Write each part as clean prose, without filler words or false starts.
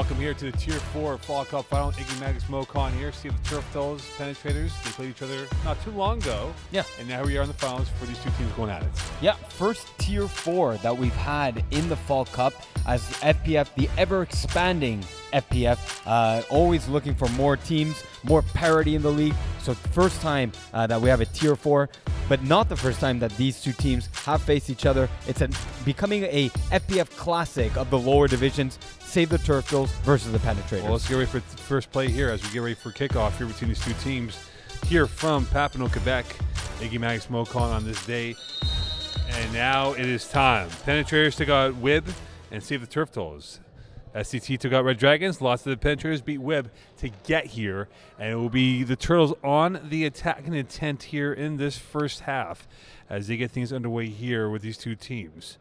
Welcome here to the Tier 4 Fall Cup Final. Ignacio Mocon here. Save The Turftles, Penetrators. They played each other not too long ago. Yeah. And now we are in the finals for these two teams going at it. Yeah, first Tier 4 that we've had in the Fall Cup as FPF, the ever-expanding FPF, always looking for more teams, more parity in the league. So first time that we have a Tier 4, but not the first time that these two teams have faced each other. It's becoming a FPF classic of the lower divisions. Save the Turftles versus the Penetrators. Well, let's get ready for the first play here as we get ready for kickoff here between these two teams. Here from Papineau, Quebec, Ignacio Mocon on this day. And now it is time. Penetrators took out Wib and Save the Turftles. SCT took out Red Dragons, lost to the Penetrators, beat Wib to get here. And it will be the Turtles on the attacking intent here in this first half as they get things underway here with these two teams.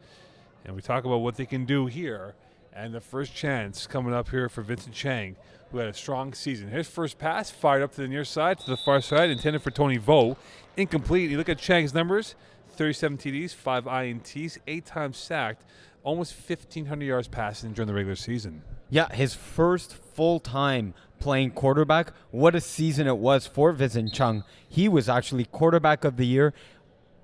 And we talk about what they can do here. And the first chance coming up here for Vincent Chang, who had a strong season. His first pass fired up to the near side, to the far side, intended for Tony Vo. Incomplete. You look at Chang's numbers, 37 TDs, 5 INTs, 8 times sacked, almost 1,500 yards passing during the regular season. Yeah, his first full time playing quarterback. What a season it was for Vincent Chang. He was actually quarterback of the year.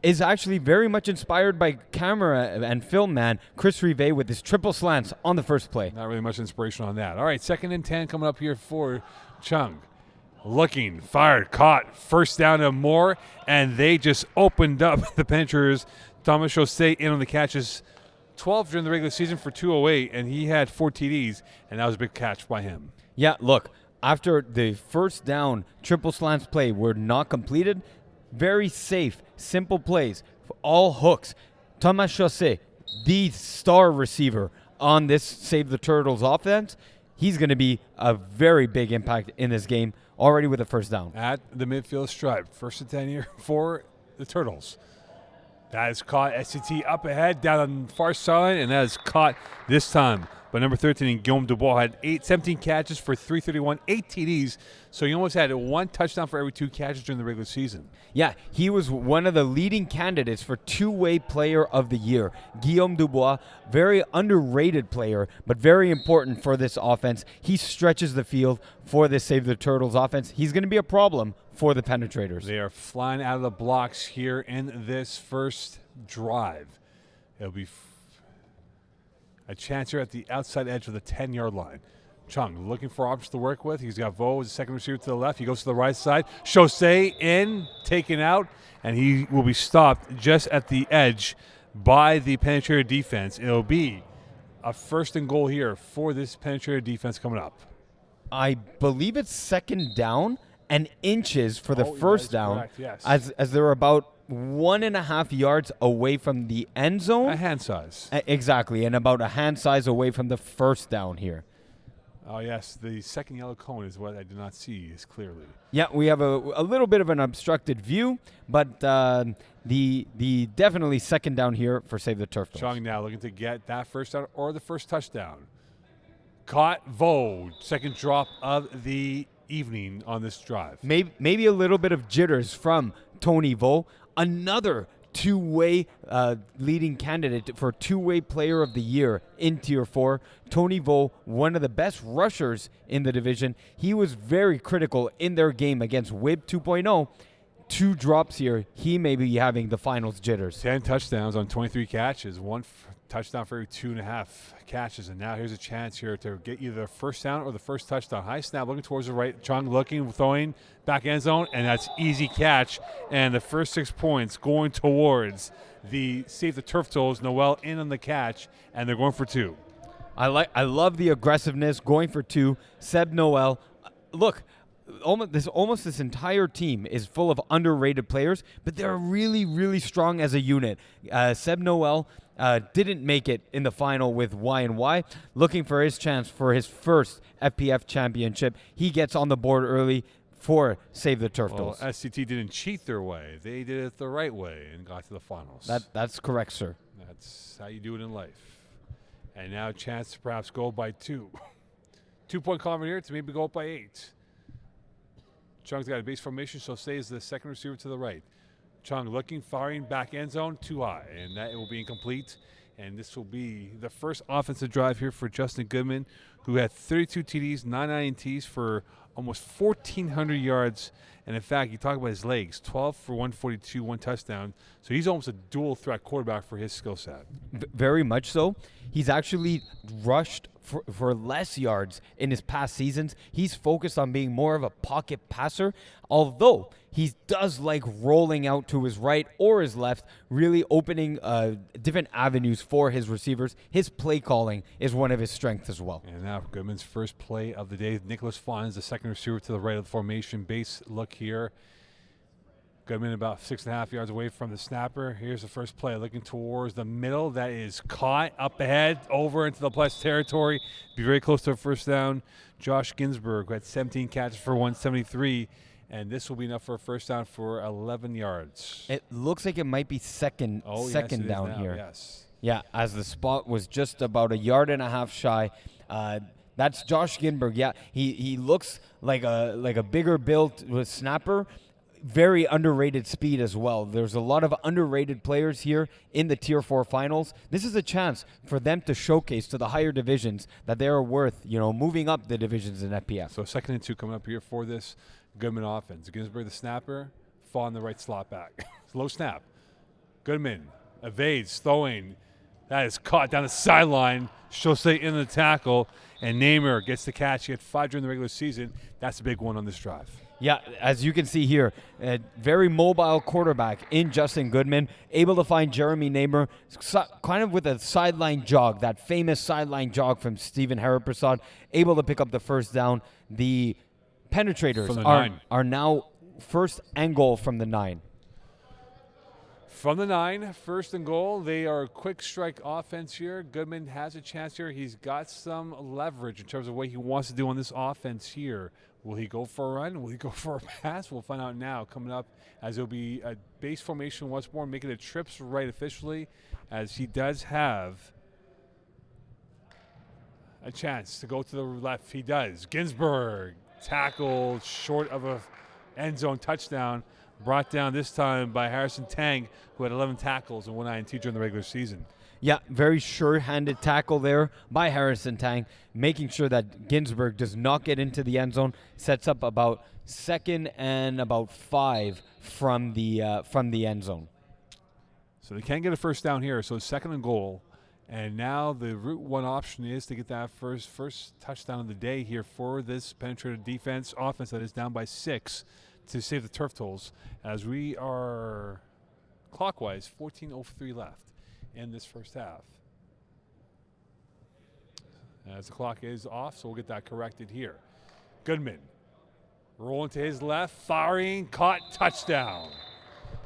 Is actually very much inspired by camera and film man Chris Rivet with his triple slants on the first play. Not really much inspiration on that. All right, 2nd and 10 coming up here for Chung. Looking, fired, caught, first down to Moore, and they just opened up the Penetrators. Thomas Jose in on the catches, 12 during the regular season for 208, and he had 4 TDs, and that was a big catch by him. Yeah, look, after the first down triple slants play were not completed, very safe, simple plays, all hooks. Thomas Jose, the star receiver on this Save the Turtles offense, he's going to be a very big impact in this game already with a first down. At the midfield stripe, 1st and 10 here for the Turtles. That is caught. SCT up ahead, down on the far side, and that is caught this time. But number 13, Guillaume Dubois, had 17 catches for 331, 8 TDs. So he almost had 1 touchdown for every 2 catches during the regular season. Yeah, he was one of the leading candidates for two-way player of the year. Guillaume Dubois, very underrated player, but very important for this offense. He stretches the field for this Save the Turtles offense. He's going to be a problem for the Penetrators. They are flying out of the blocks here in this first drive. It'll be a chance here at the outside edge of the 10-yard line. Chung looking for options to work with. He's got Vo as the second receiver to the left. He goes to the right side. Jose in, taken out, and he will be stopped just at the edge by the Penetrator defense. It'll be a 1st and goal here for this Penetrator defense coming up. I believe it's 2nd down and inches for the first down, correct, yes. as they're about 1.5 yards away from the end zone. A hand size. Exactly, and about a hand size away from the first down here. Oh, yes, the second yellow cone is what I do not see as clearly. Yeah, we have a little bit of an obstructed view, but the definitely 2nd down here for Save the Turftles. Chung now looking to get that first down or the first touchdown. Caught Vo, 2nd drop of the evening on this drive. Maybe a little bit of jitters from Tony Vo. Another two-way leading candidate for two-way player of the year in Tier 4. Tony Vo, one of the best rushers in the division. He was very critical in their game against Wib 2.0. 2 drops here. He may be having the finals jitters. 10 touchdowns on 23 catches. 1 touchdown for every 2.5 catches. And now here's a chance here to get either the first down or the first touchdown. High snap, looking towards the right. Chung looking, throwing, back end zone, and that's easy catch. And the first 6 points going towards the Save the Turftles. Noel in on the catch, and they're going for 2. I love the aggressiveness, going for 2. Seb Noel, look, almost this entire team is full of underrated players, but they're really, really strong as a unit. Seb Noel didn't make it in the final with Y&Y. Looking for his chance for his first FPF championship. He gets on the board early for Save the Turftles. Well, SCT didn't cheat their way. They did it the right way and got to the finals. That's correct, sir. That's how you do it in life. And now a chance to perhaps go up by 2. 2-point convert here to maybe go up by 8. Chung's got a base formation, so stays the second receiver to the right. Chung looking, firing, back end zone, too high, and that will be incomplete. And this will be the first offensive drive here for Justin Goodman, who had 32 TDs, 9 INTs for almost 1,400 yards. And in fact, you talk about his legs, 12 for 142, 1 touchdown. So he's almost a dual threat quarterback for his skill set. Very much so. He's actually rushed for less yards in his past seasons. He's focused on being more of a pocket passer, although he does like rolling out to his right or his left, really opening different avenues for his receivers. His play calling is one of his strengths as well. And now Goodman's first play of the day. Nicholas Fawn is the second receiver to the right of the formation. Base look here. Goodman about 6.5 yards away from the snapper. Here's the first play, looking towards the middle. That is caught up ahead, over into the plus territory. Be very close to a first down. Josh Ginsburg, who had 17 catches for 173, and this will be enough for a first down for 11 yards. It looks like it might be second down here. Yes. Yeah, as the spot was just about 1.5 yards shy. That's Josh Ginsburg. Yeah, he looks like a bigger built snapper. Very underrated speed as well. There's a lot of underrated players here in the Tier 4 finals. This is a chance for them to showcase to the higher divisions that they are worth, moving up the divisions in FPF. So 2nd and 2 coming up here for this Goodman offense. Ginsburg the snapper, fall on the right slot back. Low snap. Goodman evades, throwing. That is caught down the sideline. Chaussee in the tackle, and Namer gets the catch. He had 5 during the regular season. That's a big one on this drive. Yeah, as you can see here, a very mobile quarterback in Justin Goodman, able to find Jeremy Namer, kind of with a sideline jog, that famous sideline jog from Stephen Haraprasad, able to pick up the first down. The Penetrators are now first and goal from the 9. From the 9, first and goal. They are a quick strike offense here. Goodman has a chance here. He's got some leverage in terms of what he wants to do on this offense here. Will he go for a run? Will he go for a pass? We'll find out now. Coming up, as it'll be a base formation once more, making a trips right officially, as he does have a chance to go to the left. He does. Ginsburg tackled short of a end zone touchdown. Brought down this time by Harrison Tang, who had 11 tackles and 1 INT during the regular season. Yeah, very sure-handed tackle there by Harrison Tang, making sure that Ginsburg does not get into the end zone. Sets up about 2nd and about 5 from the end zone. So they can't get a first down here, so it's 2nd and goal. And now the Route 1 option is to get that first touchdown of the day here for this Penetrator defense offense that is down by 6 to save the Turftles, as we are clockwise 14:03 left in this first half. As the clock is off, so we'll get that corrected here. Goodman rolling to his left, firing, caught, touchdown.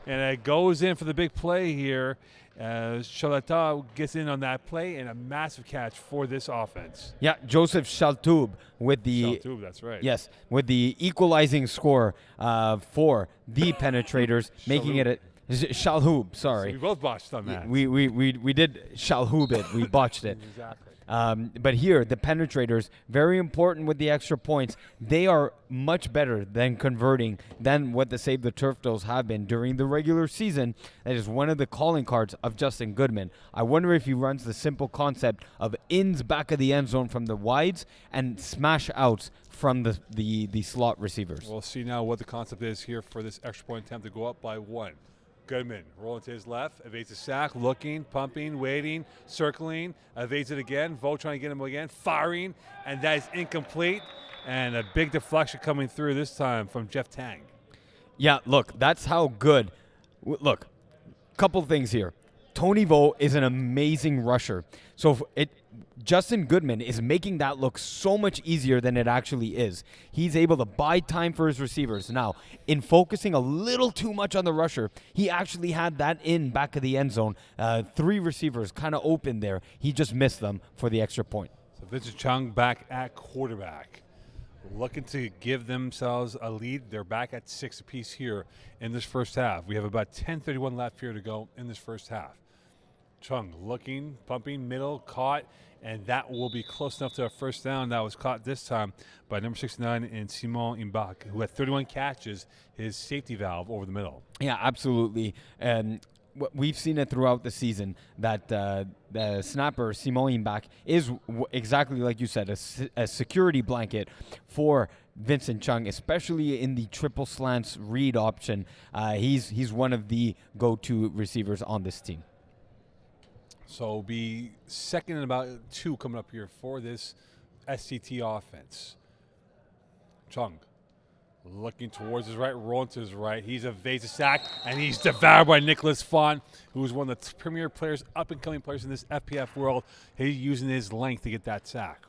And it goes in for the big play here as Chalata gets in on that play, and a massive catch for this offense. Yeah, Joseph Shaltoub with the that's right. Yes, with the equalizing score for the Penetrators, making it a Shalhoub. Sorry, So we both botched on that. We did Shalhoub it. We botched it. Exactly. But here, the Penetrators, very important with the extra points. They are much better than converting than what the Save the Turftles have been during the regular season. That is one of the calling cards of Justin Goodman. I wonder if he runs the simple concept of ins back of the end zone from the wides and smash outs from the slot receivers. We'll see now what the concept is here for this extra point attempt to go up by 1. Goodman rolling to his left, evades a sack, looking, pumping, waiting, circling, evades it again. Vo trying to get him again, firing, and that is incomplete. And a big deflection coming through this time from Jeff Tang. Yeah, look, that's how good. Look, couple things here. Tony Vo is an amazing rusher. So Justin Goodman is making that look so much easier than it actually is. He's able to buy time for his receivers. Now, in focusing a little too much on the rusher, he actually had that in back of the end zone. 3 receivers kind of open there. He just missed them for the extra point. So Vincent Chung back at quarterback, looking to give themselves a lead. They're back at 6 apiece here in this first half. We have about 10:31 left here to go in this first half. Chung looking, pumping, middle, caught, and that will be close enough to a first down. That was caught this time by number 69 and Simon Imbach, who had 31 catches, his safety valve over the middle. Yeah, absolutely. And we've seen it throughout the season that the snapper Simon Imbach is exactly like you said, a security blanket for Vincent Chung, especially in the triple slants read option. He's one of the go-to receivers on this team. So be second and about 2 coming up here for this STT offense. Chung looking towards his right, rolling to his right. He's evades a sack, and he's devoured by Nicholas Fon, who is one of the premier players, up-and-coming players in this FPF world. He's using his length to get that sack.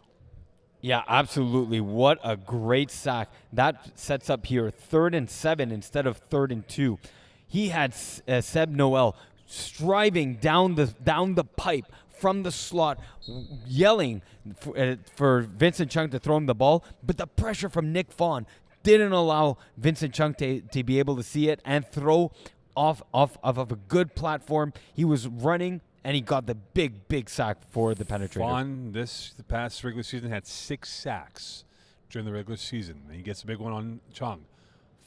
Yeah, absolutely. What a great sack. That sets up here 3rd and 7 instead of 3rd and 2. He had Seb Noel striving down the pipe from the slot, yelling for Vincent Chung to throw him the ball, but the pressure from Nick Fon didn't allow Vincent Chung to be able to see it and throw off of a good platform. He was running, and he got the big sack for the Penetrators. Fon, the past regular season, had 6 sacks during the regular season. And he gets a big one on Chung.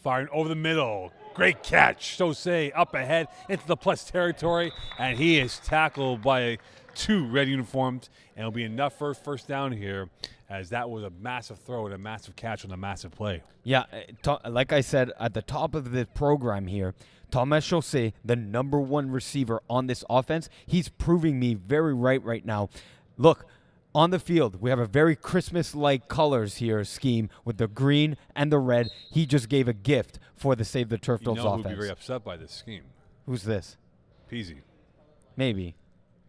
Firing over the middle. Great catch. Jose up ahead into the plus territory, and he is tackled by 2 red uniforms, and it'll be enough for a first down here, as that was a massive throw and a massive catch on a massive play. Yeah, like I said at the top of the program here, Thomas Jose, the number 1 receiver on this offense, he's proving me very right now. Look, on the field, we have a very Christmas-like colors here scheme with the green and the red. He just gave a gift for the Save the Turftles offense. Who'd be very upset by this scheme? Who's this? Peasy. Maybe.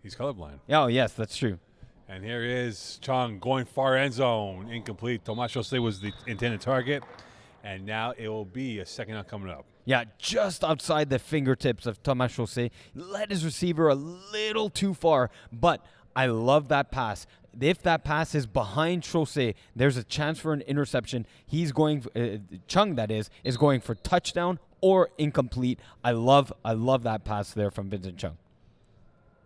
He's colorblind. Oh, yes, that's true. And here is Chung going far end zone. Incomplete. Tomas Jose was the intended target. And now it will be a second down coming up. Yeah, just outside the fingertips of Tomas Jose. Led his receiver a little too far, but I love that pass. If that pass is behind Jose, there's a chance for an interception. He's going, Chung that is going for touchdown or incomplete. I love that pass there from Vincent Chung.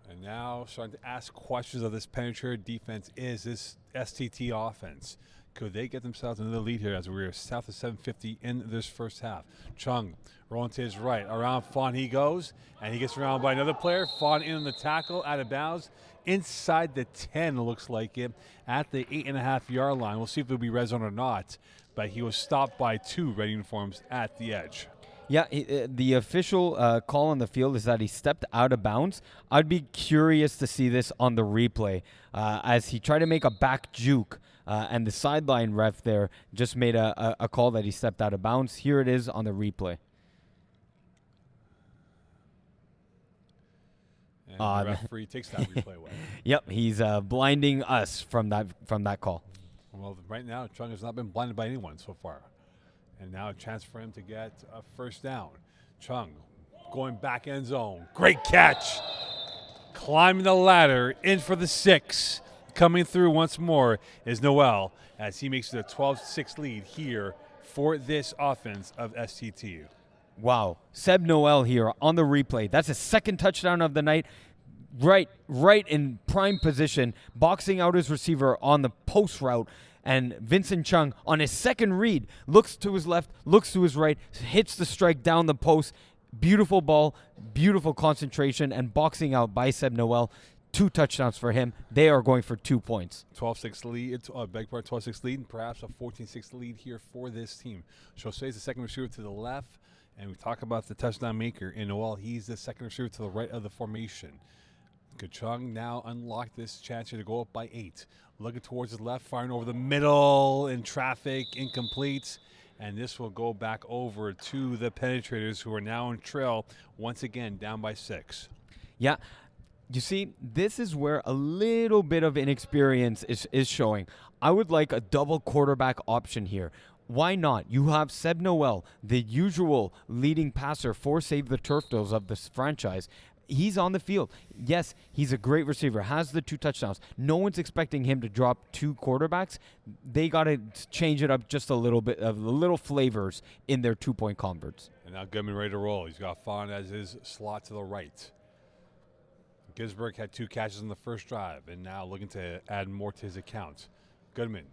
And now starting to ask questions of this Penetrator defense is this STT offense. Could they get themselves another lead here as we're south of 750 in this first half? Chung rolling to his right. Around Fon he goes, and he gets around by another player. Fon in the tackle, out of bounds. Inside the 10, looks like it, at the 8.5-yard line. We'll see if it'll be red zone or not, but he was stopped by 2 red uniforms at the edge. Yeah, the official call on the field is that he stepped out of bounds. I'd be curious to see this on the replay as he tried to make a back juke, and the sideline ref there just made a call that he stepped out of bounds. Here it is on the replay. And the referee takes that replay away. Yep, he's blinding us from that call. Well, right now, Chung has not been blinded by anyone so far. And now a chance for him to get a first down. Chung going back end zone. Great catch. Climbing the ladder, in for the 6. Coming through once more is Noel as he makes it a 12-6 lead here for this offense of STT. Wow. Seb Noel here on the replay. That's his 2nd touchdown of the night. Right in prime position, boxing out his receiver on the post route. And Vincent Chung, on his 2nd read, looks to his left, looks to his right, hits the strike down the post. Beautiful ball, beautiful concentration, and boxing out by Seb Noel. 2 touchdowns for him. They are going for 2 points. 12-6 lead, 12-6 lead, and perhaps a 14-6 lead here for this team. Jose is the second receiver to the left, and we talk about the touchdown maker in Noel. He's the second receiver to the right of the formation. Chung now unlocked this chance here to go up by 8. Looking towards his left, firing over the middle in traffic, incomplete. And this will go back over to the Penetrators, who are now in trail once again, down by 6. Yeah. You see, this is where a little bit of inexperience is showing. I would like a double quarterback option here. Why not? You have Seb Noel, the usual leading passer for Save the Turftles of this franchise. He's on the field. Yes, he's a great receiver, has the 2 touchdowns. No one's expecting him to drop 2 quarterbacks. They got to change it up just a little bit, of little flavors in their 2-point converts. And now Goodman ready to roll. He's got Fon as his slot to the right. Gisberg had 2 catches in the first drive, and now looking to add more to his account. Goodman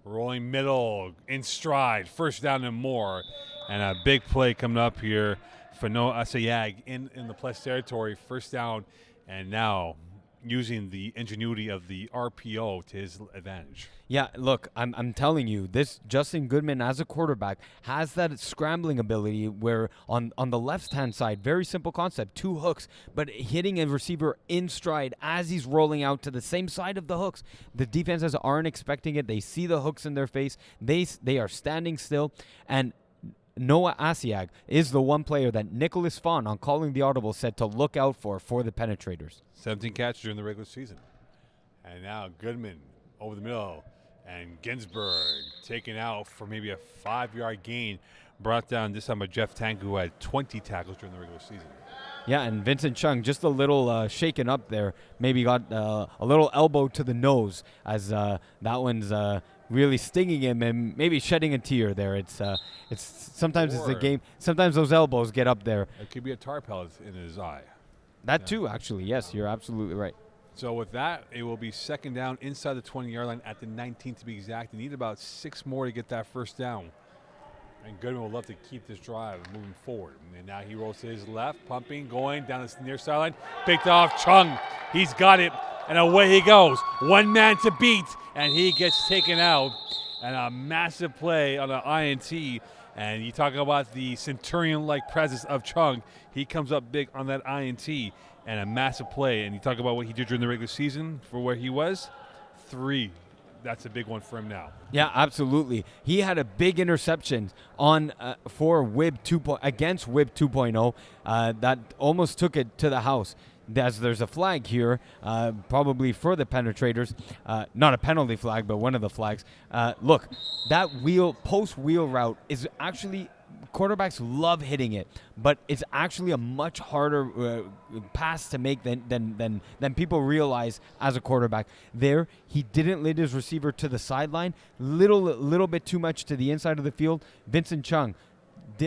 rolling middle, in stride, first down and more. And a big play coming up here Fano Asayag in the plus territory, first down, and now using the ingenuity of the RPO to his advantage. Yeah, look, I'm telling you, this Justin Goodman as a quarterback has that scrambling ability where on the left-hand side, very simple concept, 2 hooks, but hitting a receiver in stride as he's rolling out to the same side of the hooks. The defenses aren't expecting it. They see the hooks in their face. They are standing still, and Noah Asiag is the one player that Nicholas Fon, on calling the audible, said to look out for the Penetrators. 17 catches during the regular season. And now Goodman over the middle. And Ginsburg taken out for maybe a 5-yard gain. Brought down this time by Jeff Tank, who had 20 tackles during the regular season. Yeah, and Vincent Chung just a little shaken up there. Maybe got a little elbow to the nose as that one's really stinging him and maybe shedding a tear there. It's sometimes it's a game. Sometimes those elbows get up there. It could be a tar pellet in his eye. That too, actually. Yes, you're absolutely right. So with that, it will be second down inside the 20-yard line at the 19 to be exact. They need about 6 more to get that first down. And Goodman will love to keep this drive moving forward. And now he rolls to his left, pumping, going down the near sideline. Picked off Chung. He's got it. And away he goes. One man to beat. And he gets taken out. And a massive play on an INT. And you talk about the Centurion-like presence of Chung. He comes up big on that INT. And a massive play. And you talk about what he did during the regular season for where he was. 3. That's a big one for him now. Yeah, absolutely. He had a big interception on for WIB 2 against WIB 2.0 that almost took it to the house. There's a flag here, probably for the Penetrators. Not a penalty flag, but one of the flags. Look, that post-wheel route is actually, quarterbacks love hitting it, but it's actually a much harder pass to make than people realize as a quarterback. There, he didn't lead his receiver to the sideline, little bit too much to the inside of the field. Vincent Chung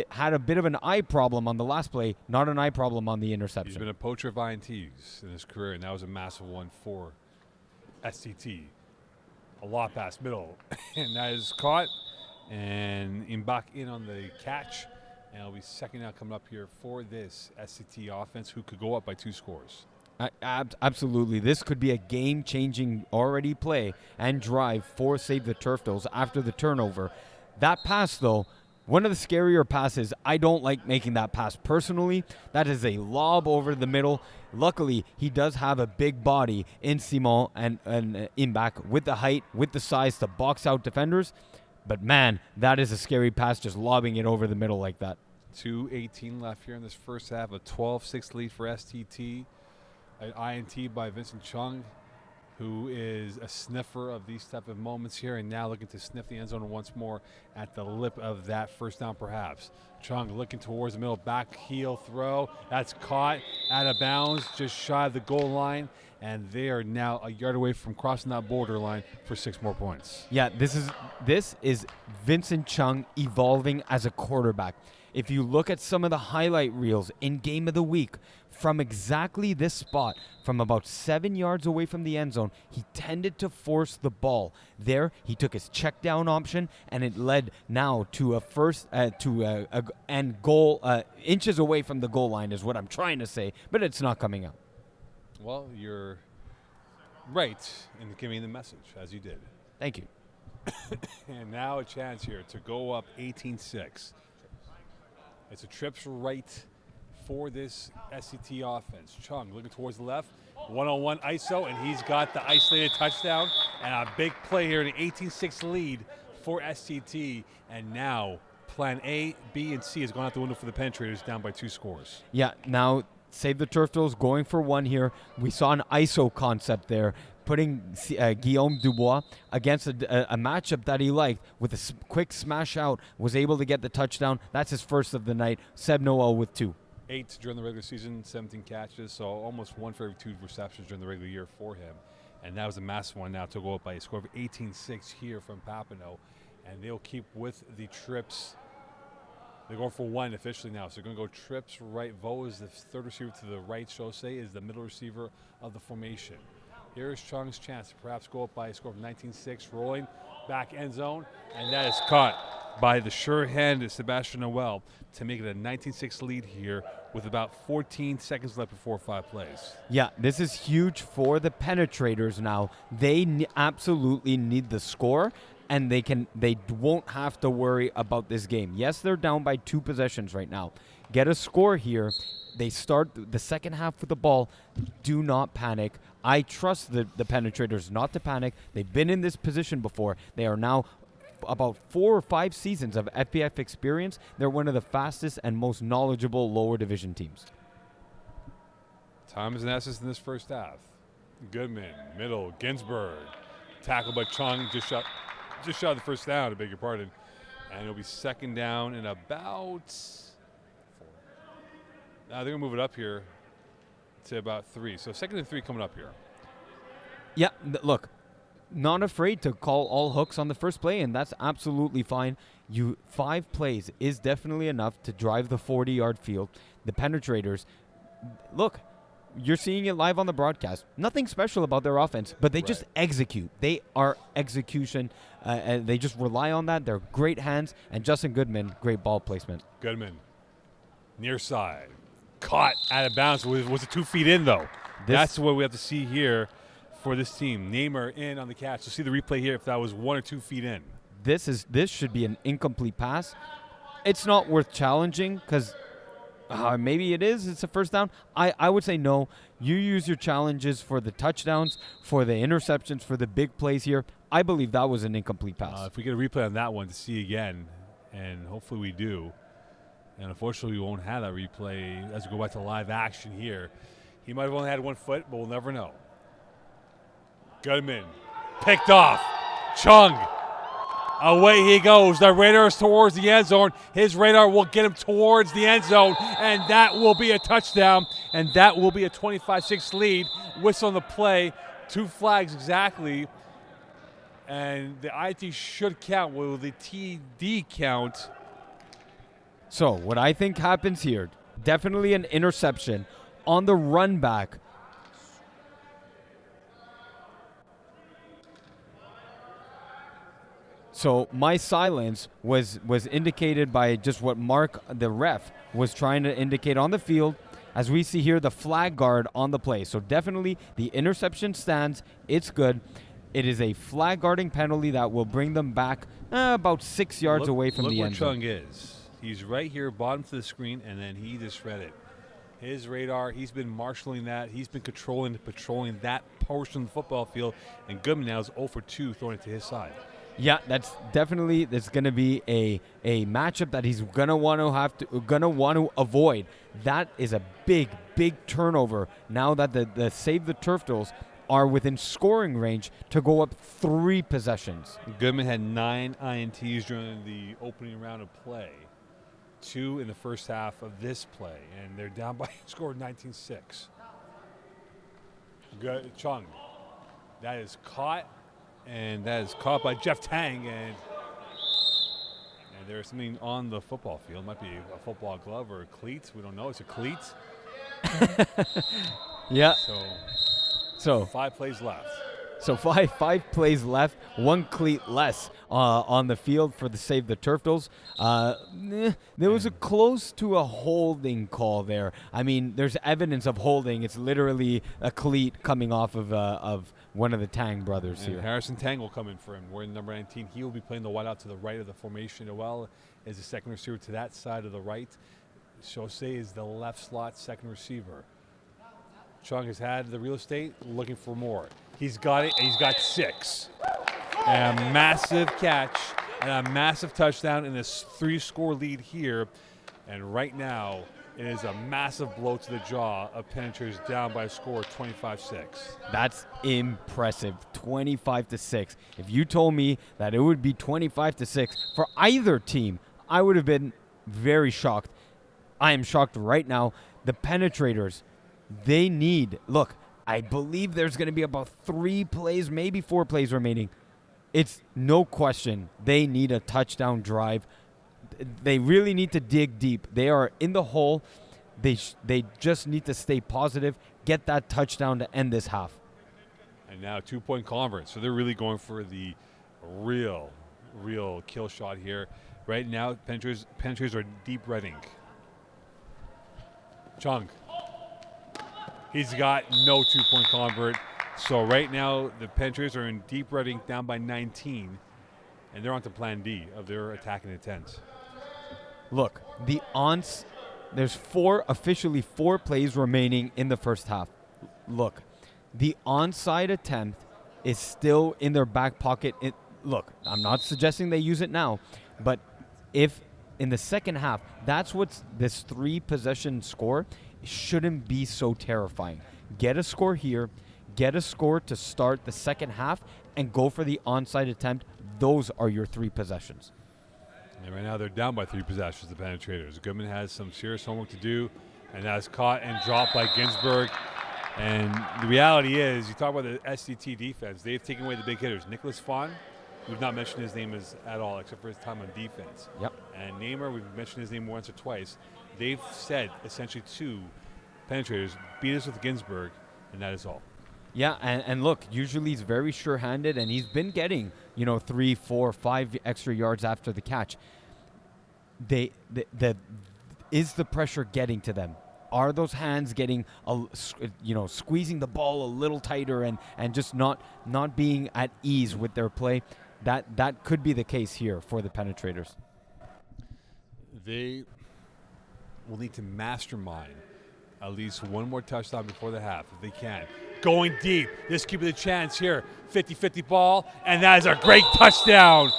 had a bit of an eye problem on the last play, not an eye problem on the interception. He's been a poacher of INTs in his career, and that was a massive one for STT. A lot past middle, and that is caught. And Mbach in on the catch. And it'll be second down coming up here for this SCT offense, who could go up by 2 scores. Absolutely. This could be a game-changing already play and drive for Save the Turftles after the turnover. That pass, though, one of the scarier passes. I don't like making that pass personally. That is a lob over the middle. Luckily, he does have a big body in Simon and Mbach with the height, with the size to box out defenders. But, man, that is a scary pass, just lobbing it over the middle like that. 2:18 left here in this first half. A 12-6 lead for STT. An INT by Vincent Chung, who is a sniffer of these type of moments here, and now looking to sniff the end zone once more at the lip of that first down perhaps. Chung looking towards the middle, back heel throw. That's caught out of bounds, just shy of the goal line. And they are now a yard away from crossing that borderline for 6 more points. Yeah, this is Vincent Chung evolving as a quarterback. If you look at some of the highlight reels in Game of the Week, from exactly this spot, from about 7 yards away from the end zone, he tended to force the ball. There, he took his check down option, and it led now to goal inches away from the goal line is what I'm trying to say, but it's not coming out. Well, you're right in giving the message, as you did. Thank you. And now a chance here to go up 18-6. It's a trips right for this SCT offense. Chung looking towards the left, one-on-one ISO, and he's got the isolated touchdown. And a big play here, an 18-6 lead for SCT. And now plan A, B, and C has gone out the window for the Penetrators, down by 2 scores. Yeah, now Save the Turftles going for 1 here. We saw an ISO concept there, putting Guillaume Dubois against a matchup that he liked with a quick smash out, was able to get the touchdown. That's his first of the night. Seb Noel with 2. 8 during the regular season, 17 catches, so almost 1 for every 2 receptions during the regular year for him. And that was a massive one now to go up by a score of 18-6 here from Papineau. And they'll keep with the trips. They're going for 1 officially now. So they're going to go trips right. Vo is the third receiver to the right. Shosei is the middle receiver of the formation. Here is Chung's chance to perhaps go up by a score of 19-6. Rolling back end zone. And that is caught by the sure hand Sebastian Noel to make it a 19-6 lead here with about 14 seconds left before 5 plays. Yeah, this is huge for the Penetrators now. They absolutely need the score, and they won't have to worry about this game. Yes, they're down by 2 possessions right now. Get a score here. They start the second half with the ball. Do not panic. I trust the Penetrators not to panic. They've been in this position before. They are now about 4 or 5 seasons of FPF experience. They're one of the fastest and most knowledgeable lower division teams. Time is an essence in this first half. Goodman, middle, Ginsberg. Tackled by Chung, just shot of the first down, I beg your pardon. And it'll be second down and about 4. They're going to move it up here to about 3. So 2nd and 3 coming up here. Yeah, look, not afraid to call all hooks on the first play, and that's absolutely fine. 5 plays is definitely enough to drive the 40-yard field. The Penetrators, look, you're seeing it live on the broadcast. Nothing special about their offense, but they just execute. They are execution. And they just rely on that. They're great hands. And Justin Goodman, great ball placement. Goodman, near side. Caught out of bounds. Was it 2 feet in, though? That's what we have to see here for this team. Namer in on the catch. So see the replay here if that was 1 or 2 feet in. This should be an incomplete pass. It's not worth challenging because maybe it is. It's a first down. I would say no. You use your challenges for the touchdowns, for the interceptions, for the big plays here. I believe that was an incomplete pass. If we get a replay on that one to see again, and hopefully we do, and unfortunately we won't have that replay as we go back to live action here. He might have only had 1 foot, but we'll never know. Goodman picked off. Chung. Away he goes. The radar is towards the end zone. His radar will get him towards the end zone, and that will be a touchdown, and that will be a 25-6 lead. Whistle on the play. 2 flags exactly, and the IT should count. Will the TD count? So what I think happens here, definitely an interception on the run back. So my silence was indicated by just what Mark, the ref, was trying to indicate on the field. As we see here, the flag guard on the play. So definitely the interception stands. It's good. It is a flag guarding penalty that will bring them back about 6 yards away from the end zone. Look where Chung is. He's right here, bottom to the screen, and then he just read it. His radar, he's been marshaling that. He's been patrolling that portion of the football field, and Goodman now is 0 for 2 throwing it to his side. Yeah, that's going to be a matchup that he's gonna want to avoid. That is a big turnover now that the Save the Turftles are within scoring range to go up 3 possessions. Goodman had 9 INTs during the opening round of play, 2 in the first half of this play, and they're down by score 19-6. Good, Chung. That is caught. And that is caught by Jeff Tang, and there's something on the football field. It might be a football glove or a cleat. We don't know. It's a cleat. Yeah. So 5 plays left. So five plays left, 1 cleat less on the field for the Save the Turftles. There was a close to a holding call there. I mean, there's evidence of holding. It's literally a cleat coming off of one of the Tang brothers here. Harrison Tang will come in for him. We're in number 19. He will be playing the wide out to the right of the formation as well as the second receiver to that side of the right. Chaussee is the left slot second receiver. Chung has had the real estate, looking for more. He's got it, and he's got 6. And a massive catch and a massive touchdown in this 3-score lead here. And right now, it is a massive blow to the jaw of Penetrators down by a score of 25-6. That's impressive, 25-6. If you told me that it would be 25-6 for either team, I would have been very shocked. I am shocked right now. The Penetrators, they need, look, I believe there's going to be about 3 plays, maybe 4 plays remaining. It's no question they need a touchdown drive. They really need to dig deep. They are in the hole. They just need to stay positive, get that touchdown to end this half. And now 2-point conversion. So they're really going for the real kill shot here. Right now, Penetrators are deep reding. Chung. He's got no two-point convert. So right now, the Penetrators are in deep reding, down by 19, and they're on to plan D of their attacking intent. Look, there's officially four plays remaining in the first half. Look, the onside attempt is still in their back pocket. Look, I'm not suggesting they use it now, but if in the second half, that's what's this 3-possession score shouldn't be so terrifying. Get a score here, get a score to start the second half, and go for the onside attempt. Those are your 3 possessions. And right now they're down by 3 possessions, the Penetrators. Goodman has some serious homework to do, and that's caught and dropped by Ginsburg. And the reality is, you talk about the SDT defense, they've taken away the big hitters. Nicholas Fawn, we've not mentioned his name at all, except for his time on defense. Yep. And Namer, we've mentioned his name once or twice. They've said, essentially, to Penetrators, beat us with Ginsburg, and that is all. Yeah, and look, usually he's very sure-handed, and he's been getting, 3, 4, 5 extra yards after the catch. Is the pressure getting to them? Are those hands getting, squeezing the ball a little tighter and just not being at ease with their play? That could be the case here for the Penetrators. They will need to mastermind at least one more touchdown before the half if they can. Going deep. This could be the chance here. 50-50 ball, and that is a great touchdown.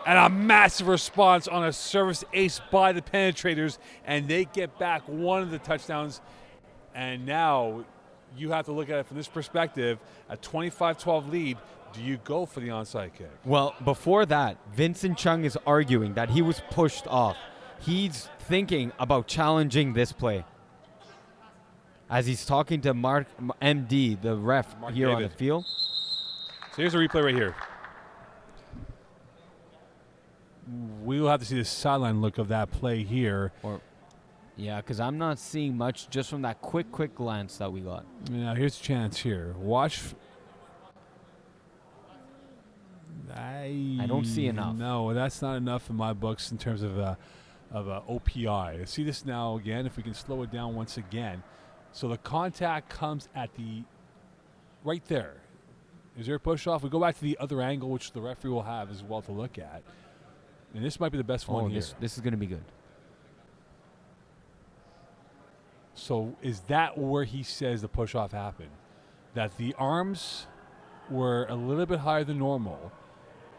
And a massive response on a service ace by the Penetrators, and they get back one of the touchdowns. And now you have to look at it from this perspective, a 25-12 lead. Do you go for the onside kick? Well, before that, Vincent Chung is arguing that he was pushed off. He's thinking about challenging this play. As he's talking to Mark MD, the ref Mark here David on the field. So here's a replay right here. We will have to see the sideline look of that play here. Yeah, because I'm not seeing much just from that quick glance that we got. Now here's a chance here. Watch. I don't see enough. No, that's not enough in my books in terms of OPI. See this now again, if we can slow it down once again. So the contact comes at right there. Is there a push off? We go back to the other angle, which the referee will have as well to look at. And this might be the best one here. This is going to be good. So is that where he says the push off happened? That the arms were a little bit higher than normal.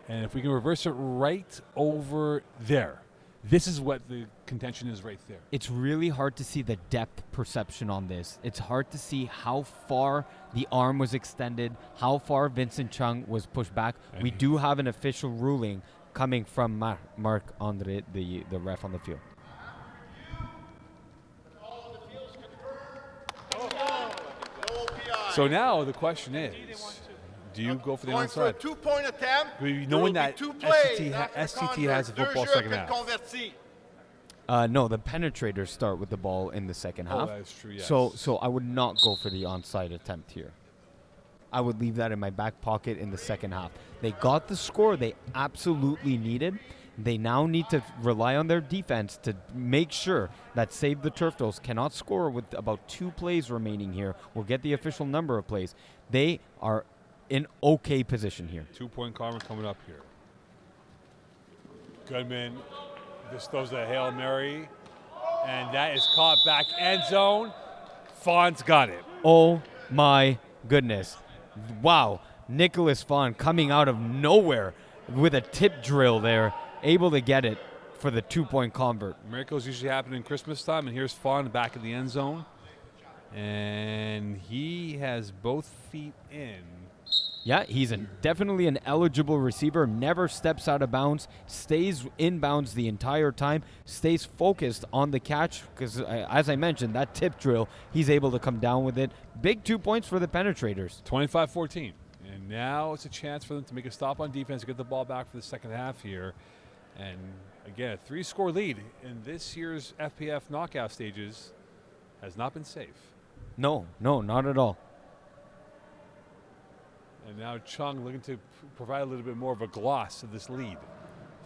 And if we can reverse it right over there, this is what the contention is right there. It's really hard to see the depth perception on this. It's hard to see how far the arm was extended, how far Vincent Chung was pushed back. We do have an official ruling coming from Marc Andre, the ref on the field. So now the question is, do you go for the onside? For a 2-point attempt, Knowing that STT has a football second half. No, the Penetrators start with the ball in the second half. That's true, yes. So I would not go for the onside attempt here. I would leave that in my back pocket in the second half. They got the score they absolutely needed. They now need to rely on their defense to make sure that Save the Turftles cannot score with about 2 plays remaining here. We'll get the official number of plays. They are in okay position here. 2-point convert coming up here. Goodman just throws a Hail Mary, and that is caught back end zone. Fawn's got it. Oh my goodness. Wow. Nicholas Fawn coming out of nowhere with a tip drill there, able to get it for the 2-point convert. Miracles usually happen in Christmas time, and here's Fawn back in the end zone. And he has both feet in. Yeah, he's definitely an eligible receiver, never steps out of bounds, stays in bounds the entire time, stays focused on the catch because, as I mentioned, that tip drill, he's able to come down with it. Big 2 points for the Penetrators. 25-14. And now it's a chance for them to make a stop on defense, get the ball back for the second half here. And, again, a 3-score lead in this year's FPF knockout stages has not been safe. No, not at all. And now Chung looking to provide a little bit more of a gloss of this lead.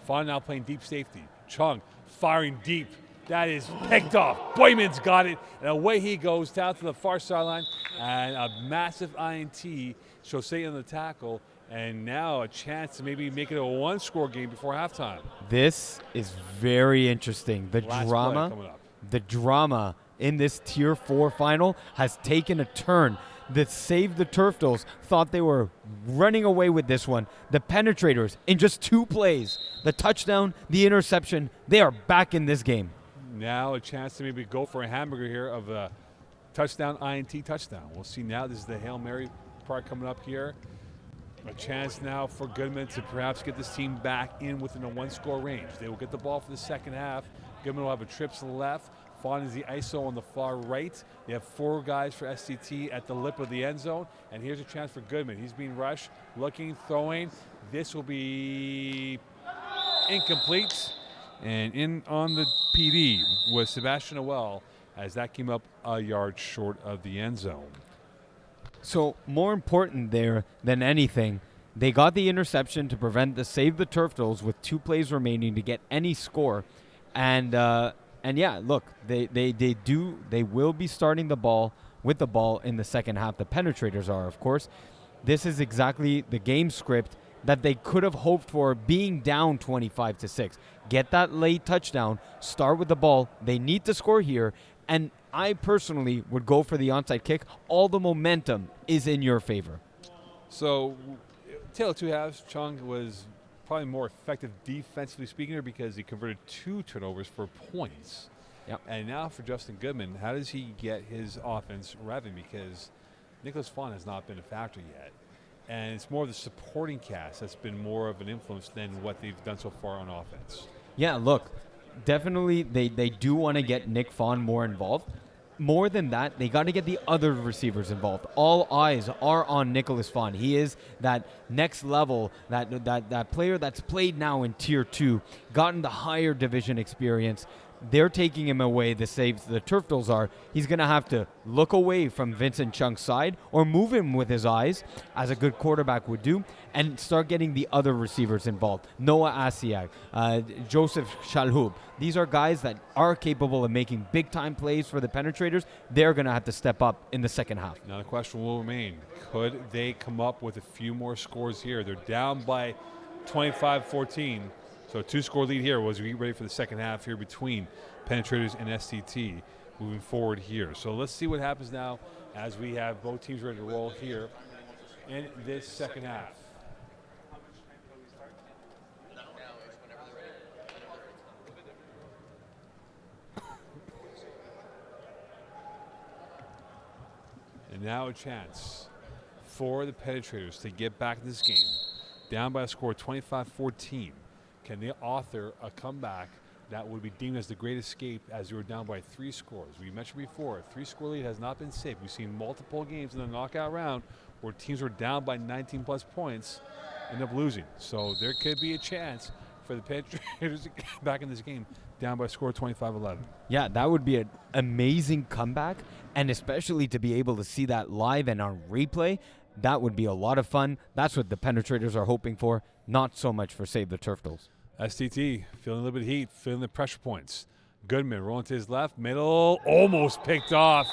Fawn now playing deep safety. Chung firing deep. That is picked off. Boyman's got it, and away he goes down to the far sideline, and a massive INT. Jose on the tackle, and now a chance to maybe make it a one-score game before halftime. This is very interesting. The Last drama, play coming up. the drama in this Tier 4 final has taken a turn. The Save the Turftles thought they were running away with this one. The Penetrators, in just 2 plays, the touchdown, the interception, they are back in this game. Now a chance to maybe go for a hamburger here of a touchdown, INT touchdown. We'll see now. This is the Hail Mary part coming up here. A chance now for Goodman to perhaps get this team back in within a one-score range. They will get the ball for the second half. Goodman will have a trip to the left. Fawn is the ISO on the far right. They have 4 guys for STT at the lip of the end zone. And here's a chance for Goodman. He's being rushed, looking, throwing. This will be incomplete. And in on the PD was Sebastian Noel as that came up a yard short of the end zone. So more important there than anything, they got the interception to prevent the Save the Turftles with 2 plays remaining to get any score. And yeah, look, they will be starting the ball with the ball in the second half. The Penetrators are, of course. This is exactly the game script that they could have hoped for, being down 25-6. Get that late touchdown, start with the ball. They need to score here, and I personally would go for the onside kick. All the momentum is in your favor. So, tale of 2 halves. Chung was probably more effective defensively speaking here because he converted 2 turnovers for points. Yep. And now for Justin Goodman, how does he get his offense revving? Because Nicholas Fawn has not been a factor yet. And it's more of the supporting cast that's been more of an influence than what they've done so far on offense. Yeah, look, definitely they do want to get Nick Fawn more involved. More than that, they got to get the other receivers involved. All eyes are on Nicholas Fawn. He is that next level, that player that's played now in Tier 2, gotten the higher division experience. They're taking him away, the Turftles are. He's going to have to look away from Vincent Chung's side or move him with his eyes, as a good quarterback would do, and start getting the other receivers involved. Noah Asiak, Joseph Shalhoub. These are guys that are capable of making big-time plays for the Penetrators. They're going to have to step up in the second half. Now the question will remain, could they come up with a few more scores here? They're down by 25-14. So a 2-score lead here was we get ready for the second half here between Penetrators and STT moving forward here. So let's see what happens now as we have both teams ready to roll here in this second half. And now a chance for the Penetrators to get back in this game. Down by a score of 25-14. Can they author a comeback that would be deemed as the great escape as you were down by 3 scores? We mentioned before, a 3-score lead has not been safe. We've seen multiple games in the knockout round where teams were down by 19-plus points, end up losing. So there could be a chance for the Penetrators to get back in this game down by a score of 25-11. Yeah, that would be an amazing comeback, and especially to be able to see that live and on replay, that would be a lot of fun. That's what the Penetrators are hoping for, not so much for Save the Turftles. STT feeling a little bit of heat, feeling the pressure points. Goodman rolling to his left, middle, almost picked off.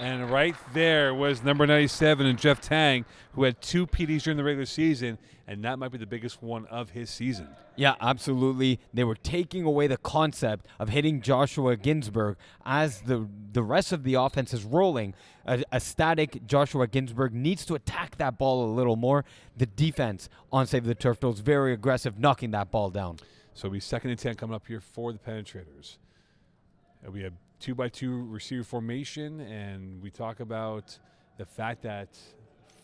And right there was number 97 and Jeff Tang, who had 2 PDs during the regular season, and that might be the biggest one of his season. Yeah, absolutely. They were taking away the concept of hitting Joshua Ginsburg as the rest of the offense is rolling. A static Joshua Ginsburg needs to attack that ball a little more. The defense on Save the Turftles, very aggressive, knocking that ball down. So it'll be 2nd and 10 coming up here for the Penetrators. It'll be a 2-by-2 receiver formation, and we talk about the fact that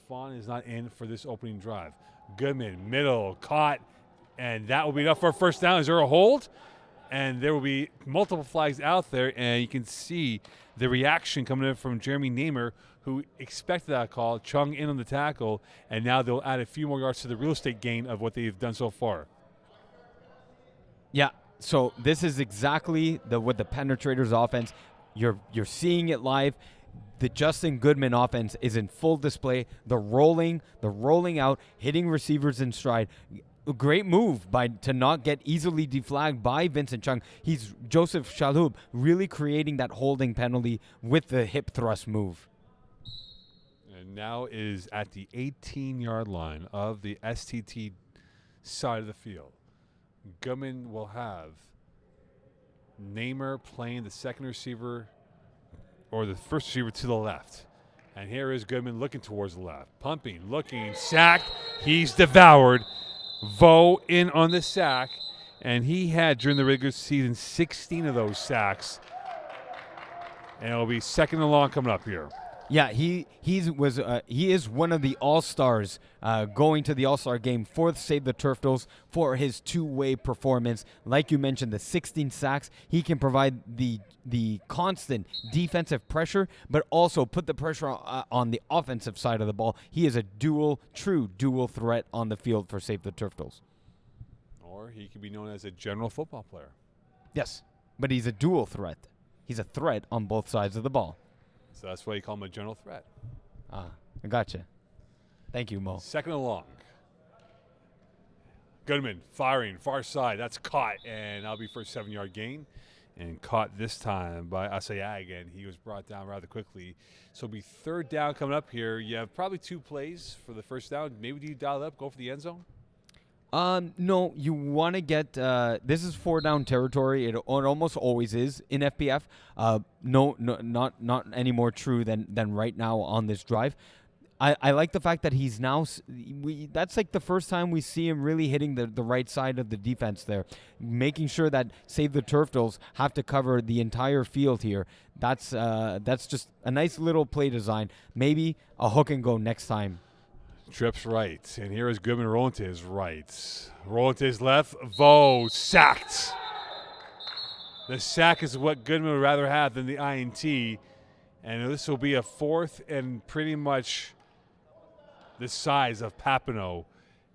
Fawn is not in for this opening drive. Goodman, middle, caught, and that will be enough for a first down. Is there a hold? And there will be multiple flags out there, and you can see the reaction coming in from Jeremy Namer, who expected that call. Chung in on the tackle, and now they'll add a few more yards to the real estate gain of what they've done so far. Yeah. So this is exactly what the Penetrators offense, you're seeing it live. The Justin Goodman offense is in full display. The rolling out, hitting receivers in stride. great move to not get easily deflagged by Vincent Chung. He's Joseph Chaloub really creating that holding penalty with the hip thrust move. And now is at the 18-yard line of the STT side of the field. Goodman will have Namer playing the second receiver or the first receiver to the left. And here is Goodman looking towards the left. Pumping, looking, sacked. He's devoured. Vo in on the sack. And he had, during the regular season, 16 of those sacks. And it'll be second and long coming up here. Yeah, he is one of the all-stars going to the all-star game for Save the Turftles for his two-way performance. Like you mentioned, the 16 sacks, he can provide the constant defensive pressure, but also put the pressure on the offensive side of the ball. He is a true dual threat on the field for Save the Turftles. Or he could be known as a general football player. Yes, but he's a dual threat. He's a threat on both sides of the ball. So that's why you call him a general threat. I gotcha. Thank you, Mo. Second and long. Goodman firing, far side. That's caught, and that'll be for a 7-yard gain. And caught this time by Asaya again. He was brought down rather quickly. So it'll be third down coming up here. You have probably 2 plays for the first down. Maybe do you dial it up, go for the end zone? No, you want to get this is 4-down territory. It almost always is in FPF. No, not any more true than right now on this drive. I like the fact that he's now. That's like the first time we see him really hitting the right side of the defense there, making sure that Save the Turftles have to cover the entire field here. That's just a nice little play design. Maybe a hook and go next time. Trips right, and here is Goodman rolling to his right. Rolling to his left, Vo sacked. The sack is what Goodman would rather have than the INT, and this will be a fourth and pretty much the size of Papineau.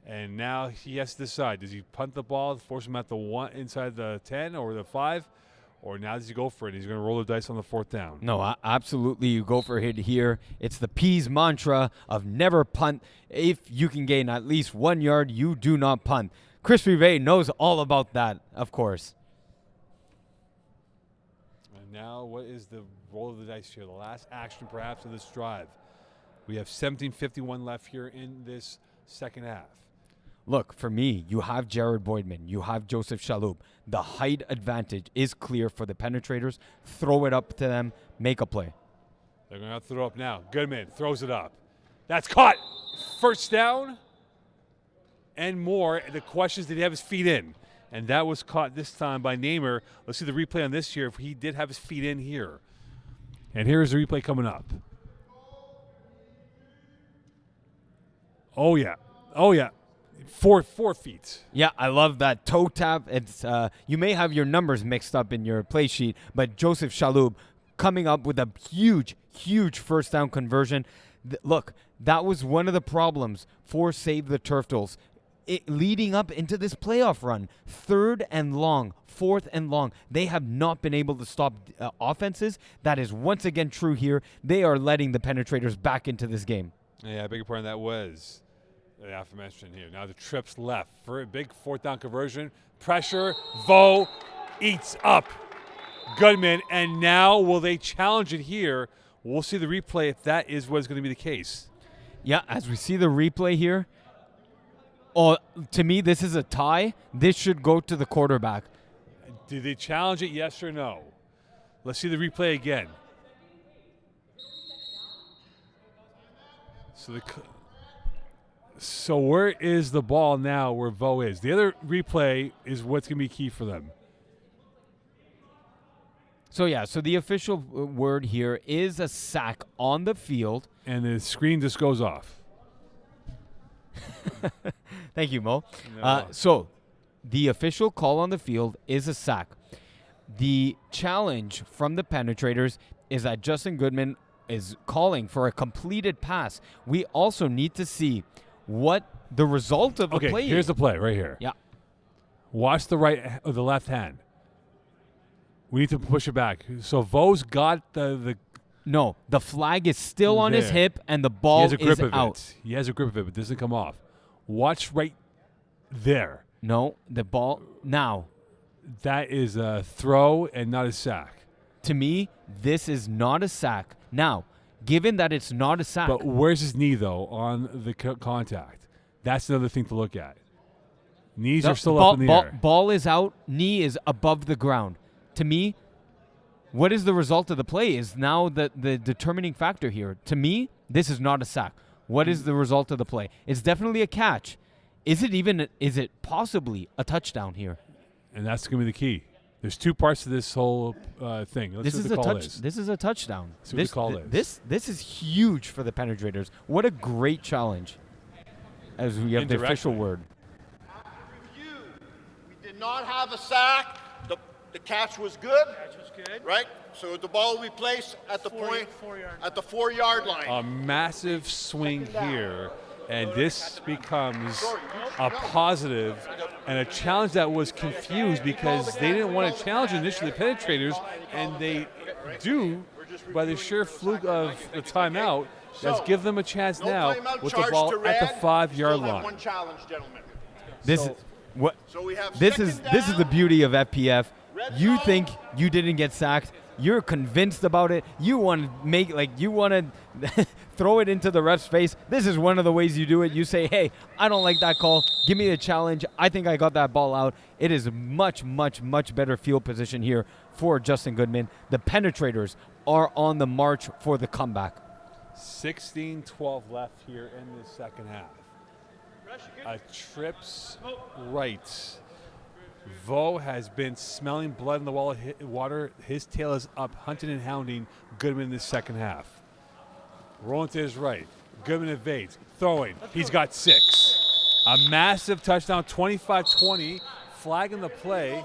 And now he has to decide, does he punt the ball, force him at the 1 inside the 10 or the 5? Or now does he go for it? He's going to roll the dice on the 4th down. No, absolutely. You go for it here. It's the P's mantra of never punt. If you can gain at least 1 yard, you do not punt. Chris Rivet knows all about that, of course. And now what is the roll of the dice here? The last action perhaps of this drive. We have 17:51 left here in this second half. Look, for me, you have Jared Boydman. You have Joseph Chaloub. The height advantage is clear for the Penetrators. Throw it up to them. Make a play. They're going to have to throw up now. Goodman throws it up. That's caught. First down and more. The question is, did he have his feet in? And that was caught this time by Namer. Let's see the replay on this here if he did have his feet in here. And here's the replay coming up. Oh, yeah. Oh, yeah. 4 feet. Yeah, I love that toe tap. It's you may have your numbers mixed up in your play sheet, but Joseph Chaloub coming up with a huge first down conversion. Look, that was one of the problems for Save the Turftles. Leading up into this playoff run, 3rd and long, 4th and long, they have not been able to stop offenses. That is once again true here. They are letting the Penetrators back into this game. Yeah, I beg your pardon, that was the aforementioned here. Now the trips left for a big 4th down conversion. Pressure, Vo eats up Goodman, and now will they challenge it here? We'll see the replay if that is what is going to be the case. Yeah, as we see the replay here, to me, this is a tie. This should go to the quarterback. Did they challenge it, yes or no? Let's see the replay again. So where is the ball now where Vo is? The other replay is what's going to be key for them. So the official word here is a sack on the field. And the screen just goes off. Thank you, Mo. No. So the official call on the field is a sack. The challenge from the Penetrators is that Justin Goodman is calling for a completed pass. We also need to see what the result of the play is. Okay, here's the play right here. Yeah. Watch the right or the left hand. We need to push it back. So Vo's got the No, the flag is still on his there. hip and the ball he has a grip is of out. it. He has a grip of it, but it doesn't come off. Watch right there. No, the ball now. That is a throw and not a sack. To me, this is not a sack. Now, given that it's not a sack, But where's his knee, though, on the contact? That's another thing to look at. Knees are still up in the air. Ball is out, knee is above the ground. To me, what is the result of the play is now the determining factor here. To me, this is not a sack. What is the result of the play? It's definitely a catch. Is it possibly a touchdown here? And that's going to be the key. There's two parts to this whole thing. Let's see what the call is. This is a touchdown. See what the call is. This is huge for the Penetrators. What a great challenge. As we have the official word. After review, we did not have a sack. The catch was good. Right? So the ball will be placed at the at the 4-yard line. A massive swing here, and this becomes a positive and a challenge that was confused because they didn't want to challenge initially the Penetrators, and they do by the sheer fluke of the timeout. Let's give them a chance now with the ball at the 5-yard line. One challenge, gentlemen. This is what. So we have This is the beauty of FPF. You think you didn't get sacked. You're convinced about it. You want to throw it into the ref's face. This is one of the ways you do it. You say, hey, I don't like that call. Give me a challenge. I think I got that ball out. It is much, much, much better field position here for Justin Goodman. The Penetrators are on the march for the comeback. 16-12 left here in the second half. A trips right. Vo has been smelling blood in the water. His tail is up, hunting and hounding Goodman in the second half. Rolling to his right. Goodman evades. Throwing. He's got 6. A massive touchdown, 25-20. Flagging the play.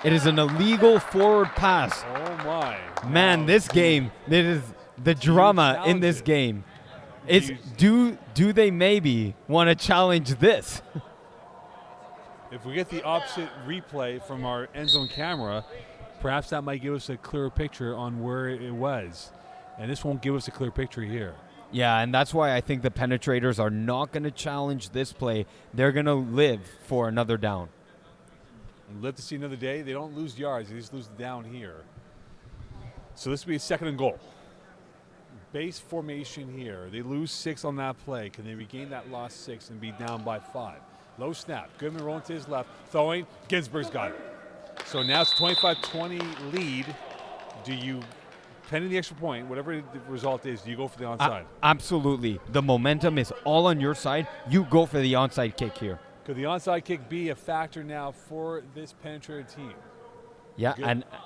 It is an illegal forward pass. Oh, my. Man, this game, it is the drama in this game. It's do they maybe want to challenge this? If we get the opposite replay from our end zone camera, perhaps that might give us a clearer picture on where it was. And this won't give us a clear picture here. Yeah, and that's why I think the Penetrators are not going to challenge this play. They're going to live for another down. Live to see another day. They don't lose yards. They just lose down here. So this will be a 2nd and goal. Base formation here. They lose 6 on that play. Can they regain that lost 6 and be down by 5? Low snap. Goodman rolling to his left. Throwing. Ginsberg's got it. So now it's 25-20 lead. Do you, pending the extra point, whatever the result is, do you go for the onside? Absolutely. The momentum is all on your side. You go for the onside kick here. Could the onside kick be a factor now for this Penetrator team? Yeah,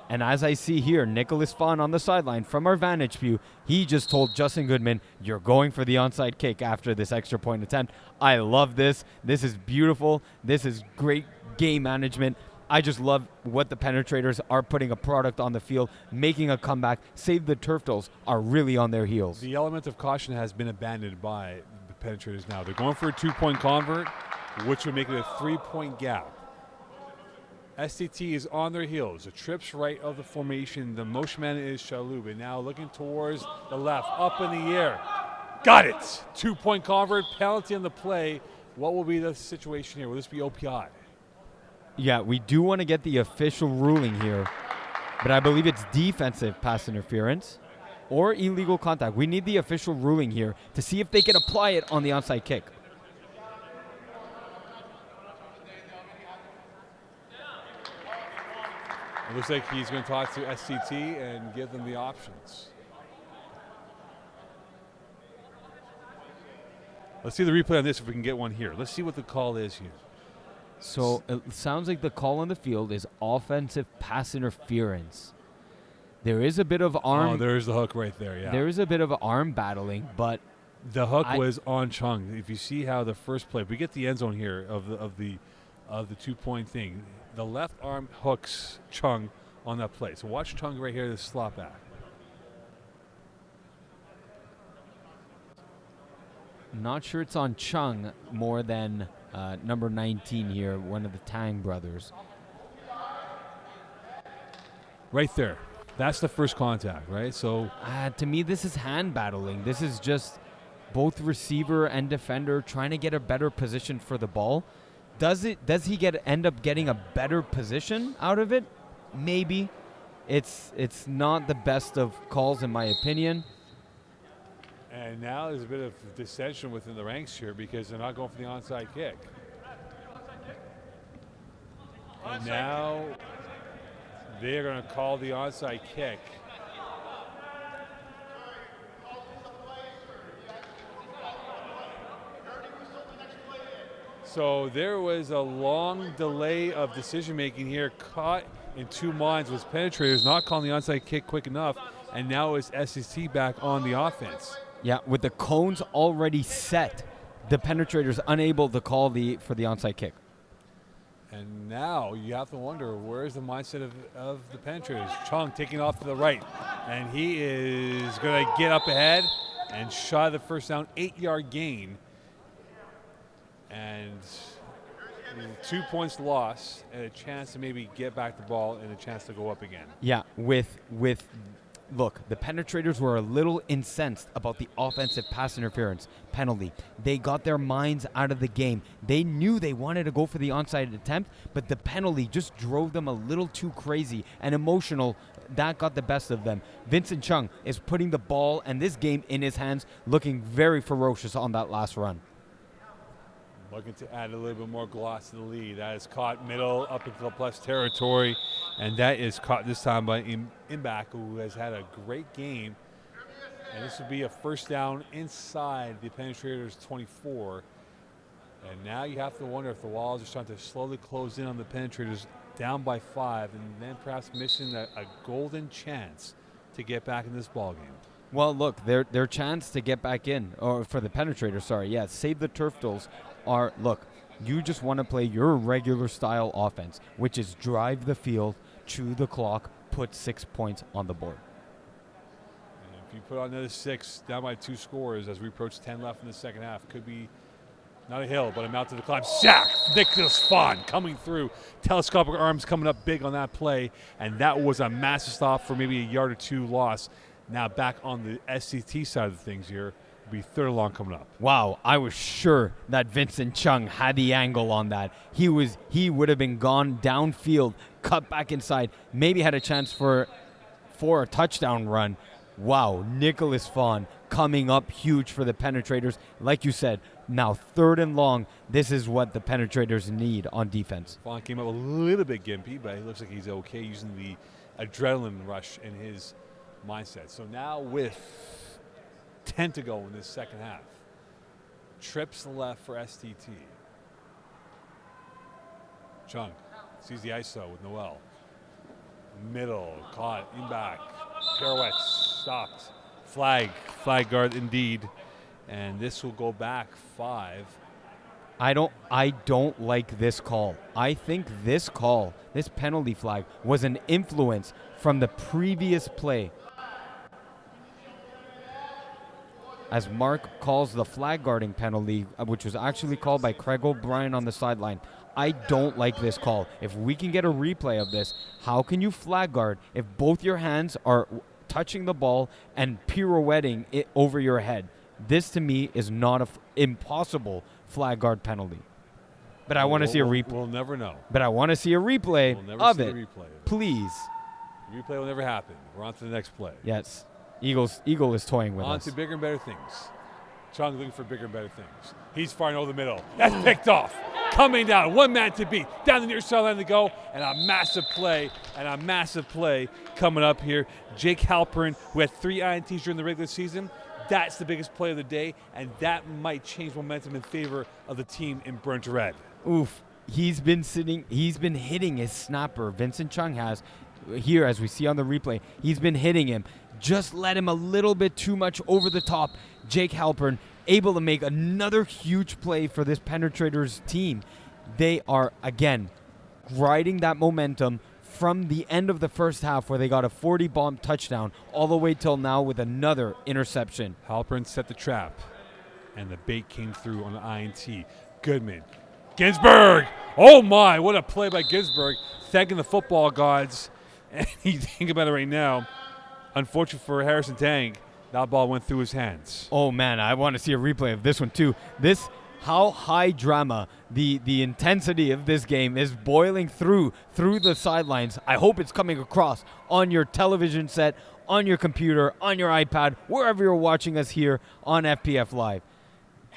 and as I see here, Nicholas Fahn on the sideline from our vantage view, he just told Justin Goodman, you're going for the onside kick after this extra point attempt. I love this. This is beautiful. This is great game management. I just love what the Penetrators are putting a product on the field, making a comeback. Save the Turftles are really on their heels. The element of caution has been abandoned by the Penetrators now. They're going for a 2-point convert, which would make it a 3-point gap. STT is on their heels. The trips right of the formation. The motion man is Shalhoub. And now looking towards the left, up in the air. Got it. 2-point convert, penalty on the play. What will be the situation here? Will this be OPI? Yeah, we do want to get the official ruling here, but I believe it's defensive pass interference or illegal contact. We need the official ruling here to see if they can apply it on the onside kick. It looks like he's going to talk to SCT and give them the options. Let's see the replay on this if we can get one here. Let's see what the call is here. So it sounds like the call on the field is offensive pass interference. There is a bit of arm. Oh, there's the hook right there, yeah. There is a bit of arm battling, but the hook was on Chung. If you see how the first play, we get the end zone here of the 2-point thing. The left arm hooks Chung on that play. So watch Chung right here, this slot back. Not sure it's on Chung more than number 19 here, one of the Tang brothers. Right there. That's the first contact, right? So to me, this is hand battling. This is just both receiver and defender trying to get a better position for the ball. Does he end up getting a better position out of it? Maybe. It's not the best of calls in my opinion. And now there's a bit of dissension within the ranks here because they're not going for the onside kick. And now they're going to call the onside kick. So there was a long delay of decision making here, caught in two minds. Was Penetrators not calling the onside kick quick enough, and now it's SEC back on the offense. Yeah, with the cones already set, the Penetrators unable to call for the onside kick. And now you have to wonder, where's the mindset of the Penetrators? Chung taking off to the right, and he is going to get up ahead and shot the first down, 8-yard gain. And 2 points lost and a chance to maybe get back the ball and a chance to go up again. Yeah, look, the Penetrators were a little incensed about the offensive pass interference penalty. They got their minds out of the game. They knew they wanted to go for the onside attempt, but the penalty just drove them a little too crazy and emotional. That got the best of them. Vincent Chung is putting the ball and this game in his hands, looking very ferocious on that last run. Looking to add a little bit more gloss to the lead. That is caught middle up into the plus territory, and that is caught this time by Imbak, who has had a great game. And this would be a first down inside the Penetrators 24. And now you have to wonder if the Walls are starting to slowly close in on the Penetrators down by 5, and then perhaps missing a golden chance to get back in this ball game. Well, look, their chance to get back in, or for the Penetrators, sorry, yeah, Save the Turftles look, you just want to play your regular style offense, which is drive the field, chew the clock, put 6 points on the board. And if you put on another 6, down by 2 scores as we approach 10 left in the second half, could be not a hill, but a mountain to climb. Sack! Nicholas Fawn coming through. Telescopic arms coming up big on that play, and that was a massive stop for maybe a yard or 2 loss. Now back on the SCT side of things here. Be third and long coming up. Wow, I was sure that Vincent Chung had the angle on that. He would have been gone downfield, cut back inside, maybe had a chance for a touchdown run. Wow, Nicholas Fawn coming up huge for the Penetrators. Like you said, now third and long. This is what the Penetrators need on defense. Fawn came up a little bit gimpy, but he looks like he's okay using the adrenaline rush in his mindset. So now with 10 to go in this second half. Trips left for STT. Chung sees the ISO with Noel. Middle, caught, in back. Pirouettes, stopped. Flag guard indeed. And this will go back 5. I don't like this call. I think this call, this penalty flag, was an influence from the previous play. As Mark calls the flag guarding penalty, which was actually called by Craig O'Brien on the sideline. I don't like this call. If we can get a replay of this, how can you flag guard if both your hands are touching the ball and pirouetting it over your head? This, to me, is not an impossible flag guard penalty. But I want to see a replay. We'll never know. But I want to see a replay of it. Please. Replay will never happen. We're on to the next play. Yes. Eagle is toying with us. On to bigger and better things. Chung looking for bigger and better things. He's firing over the middle. That's picked off. Coming down. One man to beat. Down the near sideline to go. And a massive play coming up here. Jake Halpern, who had 3 INTs during the regular season. That's the biggest play of the day. And that might change momentum in favor of the team in burnt red. Oof. He's been hitting his snapper. Vincent Chung has. Here, as we see on the replay, he's been hitting him. Just let him a little bit too much over the top. Jake Halpern able to make another huge play for this Penetrators team. They are, again, riding that momentum from the end of the first half where they got a 40-bomb touchdown all the way till now with another interception. Halpern set the trap, and the bait came through on the INT. Goodman. Ginsburg! Oh, my, what a play by Ginsburg. Thanking the football gods. And you think about it right now, unfortunate for Harrison Tang, That ball went through his hands. Oh, man, I want to see a replay of this one, too. How high drama, the intensity of this game is boiling through the sidelines. I hope it's coming across on your television set, on your computer, on your iPad, wherever you're watching us here on FPF Live.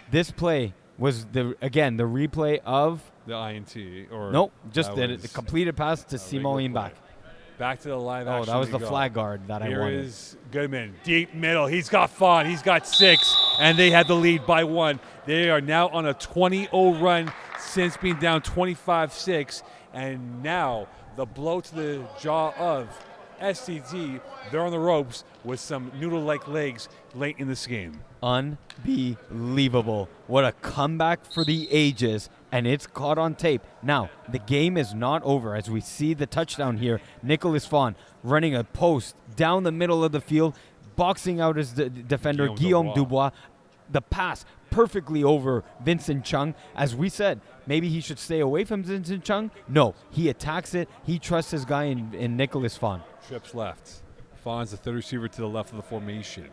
This play was, the replay of... The INT. Or nope, just the completed pass to Simon back. Back to the live action. Oh, that was the go. flag guard that I wanted. Here is Goodman, deep middle. He's got Fawn. He's got 6, and they had the lead by 1. They are now on a 20-0 run since being down 25-6, and now the blow to the jaw of STT. They're on the ropes with some noodle-like legs late in this game. Unbelievable. What a comeback for the ages, and it's caught on tape. Now, the game is not over as we see the touchdown here. Nicholas Fawn running a post down the middle of the field, boxing out his defender, Guillaume Dubois. The pass perfectly over Vincent Chung. As we said, maybe he should stay away from Vincent Chung. No, he attacks it. He trusts his guy in Nicholas Fawn. Trips left. Fawn's the third receiver to the left of the formation.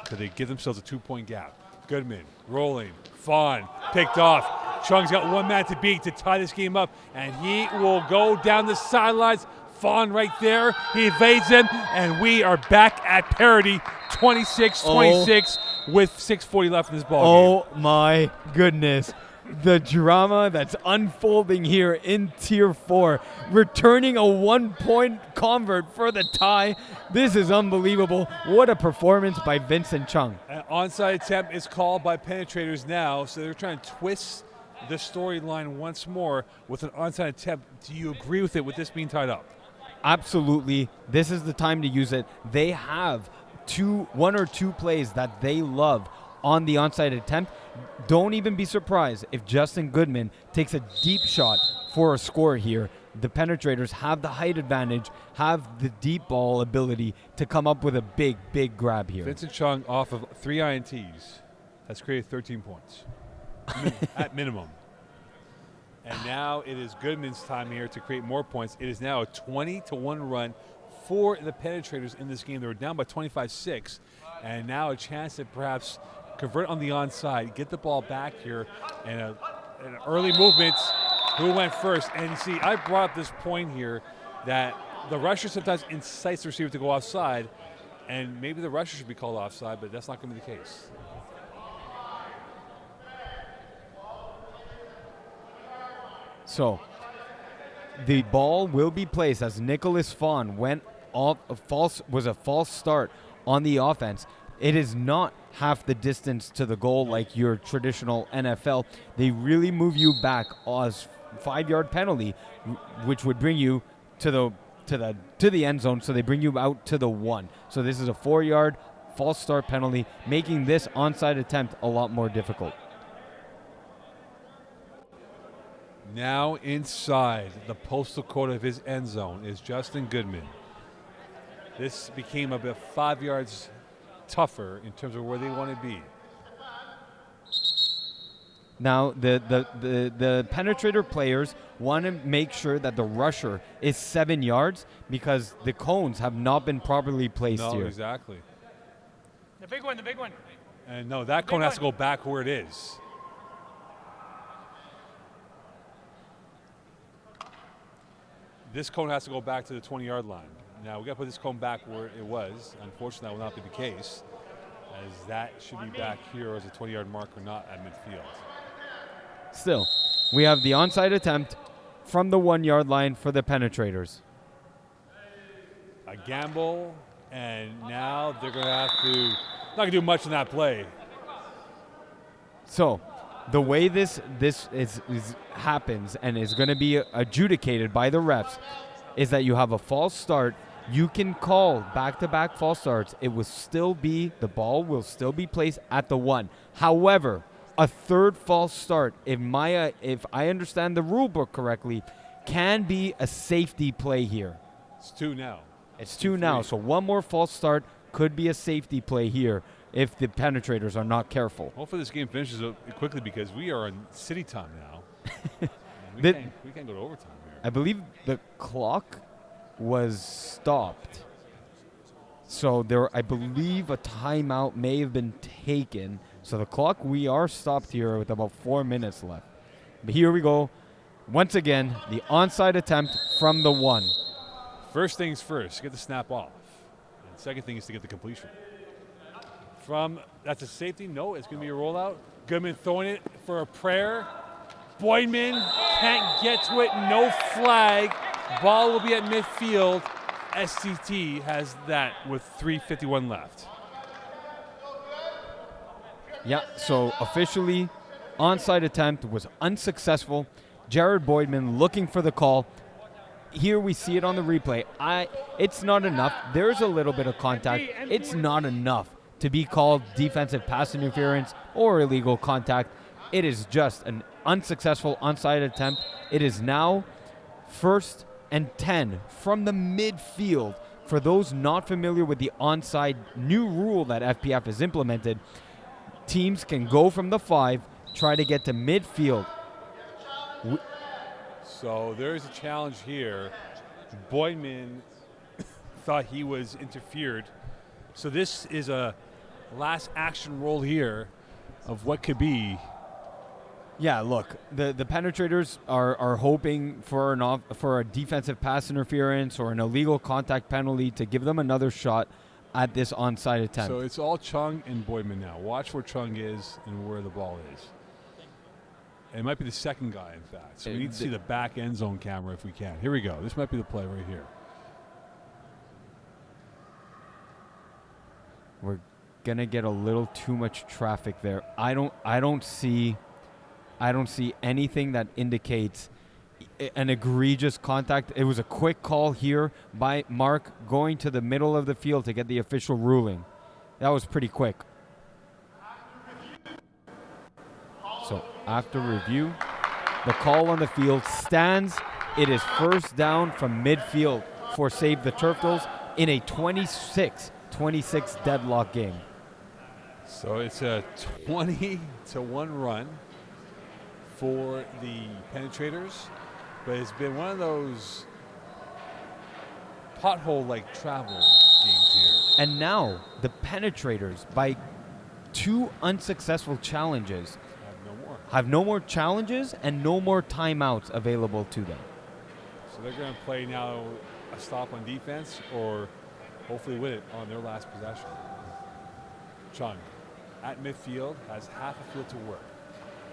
So they give themselves a 2-point gap. Goodman rolling. Fawn picked off. Chung's got one man to beat to tie this game up, and he will go down the sidelines. Fawn right there. He evades him, and we are back at parity, 26-26 with 6:40 left in this ball game. Oh, my goodness. The drama that's unfolding here in Tier 4, returning a 1-point convert for the tie. This is unbelievable. What a performance by Vincent Chung. An onside attempt is called by Penetrators now, so they're trying to twist the storyline once more with an onside attempt. Do you agree with it, with this being tied up? Absolutely. This is the time to use it. They have one or two plays that they love on the onside attempt. Don't even be surprised if Justin Goodman takes a deep shot for a score here. The Penetrators have the height advantage, have the deep ball ability to come up with a big, big grab here. Vincent Chung off of 3 INTs has created 13 points at minimum. And now it is Goodman's time here to create more points. It is now a 20-1 run for the Penetrators in this game. They were down by 25-6, and now a chance to perhaps convert on the onside, get the ball back here, and an early movement. Who went first? And you see, I brought up this point here that the rusher sometimes incites the receiver to go offside, and maybe the rusher should be called offside, but that's not going to be the case. So the ball will be placed as Nicholas Fawn went off was a false start on the offense. It is not half the distance to the goal like your traditional NFL. They really move you back as 5-yard penalty, which would bring you to the end zone. So they bring you out to the 1. So this is a 4-yard false start penalty, making this onside attempt a lot more difficult. Now inside the postal code of his end zone is Justin Goodman. This became about 5 yards tougher in terms of where they want to be. Now the penetrator players want to make sure that the rusher is 7 yards because the cones have not been properly placed here. No, exactly. The big one. And no, that cone has to go back where it is. This cone has to go back to the 20-yard line. Now, we got to put this cone back where it was. Unfortunately, that will not be the case, as that should be back here as a 20-yard marker, not at midfield. Still, we have the onside attempt from the 1-yard line for the Penetrators. A gamble, and now they're going to have to, not going to do much in that play. So, the way this happens and is going to be adjudicated by the refs is that you have a false start. You can call back-to-back false starts. It will still be, the ball will still be placed at the 1. However, a third false start, if I understand the rule book correctly, can be a safety play here. It's 2 now. It's 2 now, so one more false start could be a safety play here if the Penetrators are not careful. Hopefully this game finishes quickly because we are in city time now. we can't go to overtime here. I believe the clock was stopped. So there, I believe a timeout may have been taken. So the clock, we are stopped here with about 4 minutes left. But here we go. Once again, the onside attempt from the 1. First things first, get the snap off. And second thing is to get the completion. That's a safety. No, it's going to be a rollout. Goodman throwing it for a prayer. Boydman can't get to it. No flag. Ball will be at midfield. STT has that with 3:51 left. Yeah, so officially, onside attempt was unsuccessful. Jared Boydman looking for the call. Here we see it on the replay. It's not enough. There's a little bit of contact. It's not enough to be called defensive pass interference or illegal contact. It is just an unsuccessful onside attempt. It is now 1st and 10 from the midfield. For those not familiar with the onside new rule that FPF has implemented, teams can go from the 5, try to get to midfield. So there's a challenge here. Boydman thought he was interfered. So this is a last action roll here of what could be. Yeah, look, the Penetrators are hoping for a defensive pass interference or an illegal contact penalty to give them another shot at this onside attempt. So it's all Chung and Boydman now. Watch where Chung is and where the ball is. It might be the second guy, in fact. So we need to see the back end zone camera if we can. Here we go. This might be the play right here. We're gonna get a little too much traffic there. I don't see anything that indicates an egregious contact. It was a quick call here by Mark going to the middle of the field to get the official ruling. That was pretty quick. So after review, the call on the field stands. It is first down from midfield for Save the Turftles in a 26-26 deadlock game. So it's a 20-1 run for the Penetrators, but it's been one of those pothole-like travel games here. And now the Penetrators, by 2 unsuccessful challenges, have no more challenges and no more timeouts available to them. So they're going to play now a stop on defense or hopefully win it on their last possession. Chung at midfield has half a field to work.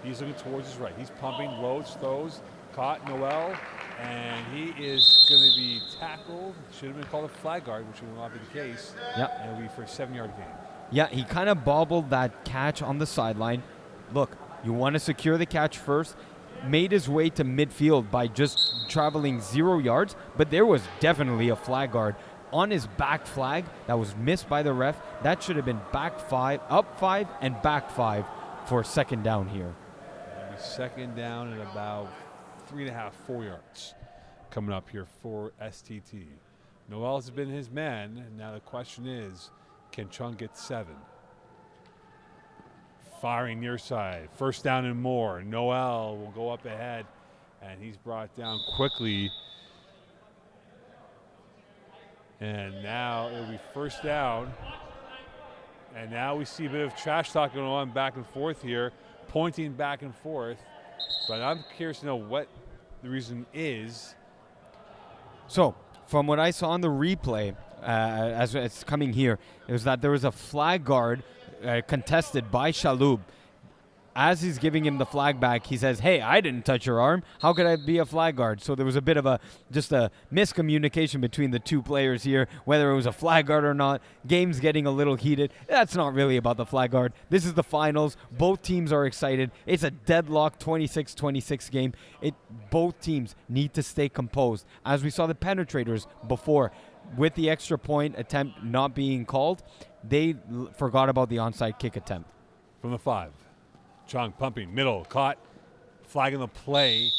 He's looking towards his right. He's pumping, loads, throws, caught Noel, and he is going to be tackled. Should have been called a flag guard, which will not be the case. Yeah. And it'll be for a 7-yard gain. Yeah, he kind of bobbled that catch on the sideline. Look, you want to secure the catch first. Made his way to midfield by just traveling 0 yards, but there was definitely a flag guard on his back flag that was missed by the ref. That should have been back 5, up 5, and back 5 for second down here. Second down at about 3.5, 4 yards coming up here for STT. Noel has been his man. Now the question is, can Chung get 7? Firing near side. First down and more. Noel will go up ahead, and he's brought down quickly. And now it'll be first down. And now we see a bit of trash talk going on back and forth here, pointing back and forth. But I'm curious to know what the reason is. So, from what I saw on the replay, as it's coming here, it was that there was a flag guard contested by Shaloub. As he's giving him the flag back, he says, "Hey, I didn't touch your arm. How could I be a flag guard?" So there was a bit of a miscommunication between the two players here, whether it was a flag guard or not. Game's getting a little heated. That's not really about the flag guard. This is the finals. Both teams are excited. It's a deadlock 26-26 game. Both teams need to stay composed. As we saw the Penetrators before, with the extra point attempt not being called, they forgot about the onside kick attempt. From the 5. Chung pumping, middle, caught, flagging the play,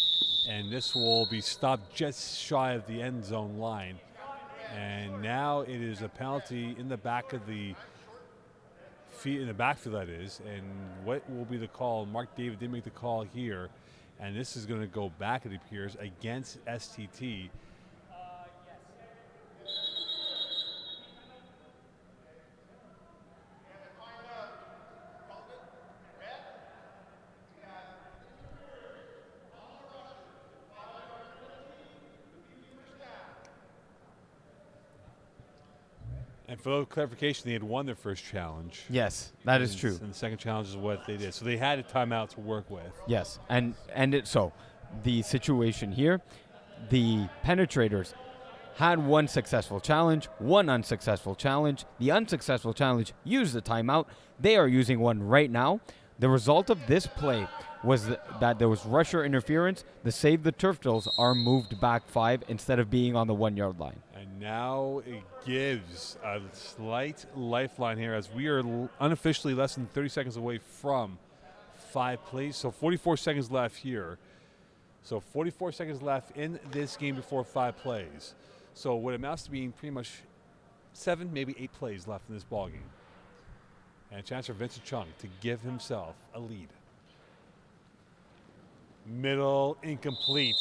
and this will be stopped just shy of the end zone line. And now it is a penalty in the back of the feet, in the backfield that is. And what will be the call? Mark David did make the call here, and this is going to go back, it appears, against STT. And for clarification, they had won their first challenge. Yes, that is And- true. And the second challenge is what they did. So they had a timeout to work with. Yes, so the situation here, the Penetrators had one successful challenge, one unsuccessful challenge. The unsuccessful challenge used the timeout. They are using one right now. The result of this play was that there was rusher interference. The Save the Turftles are moved back 5 instead of being on the 1-yard line. And now it gives a slight lifeline here as we are unofficially less than 30 seconds away from 5 plays. So 44 seconds left here. So 44 seconds left in this game before 5 plays. So what amounts to being pretty much 7, maybe 8 plays left in this ballgame. And a chance for Vincent Chung to give himself a lead. Middle incomplete.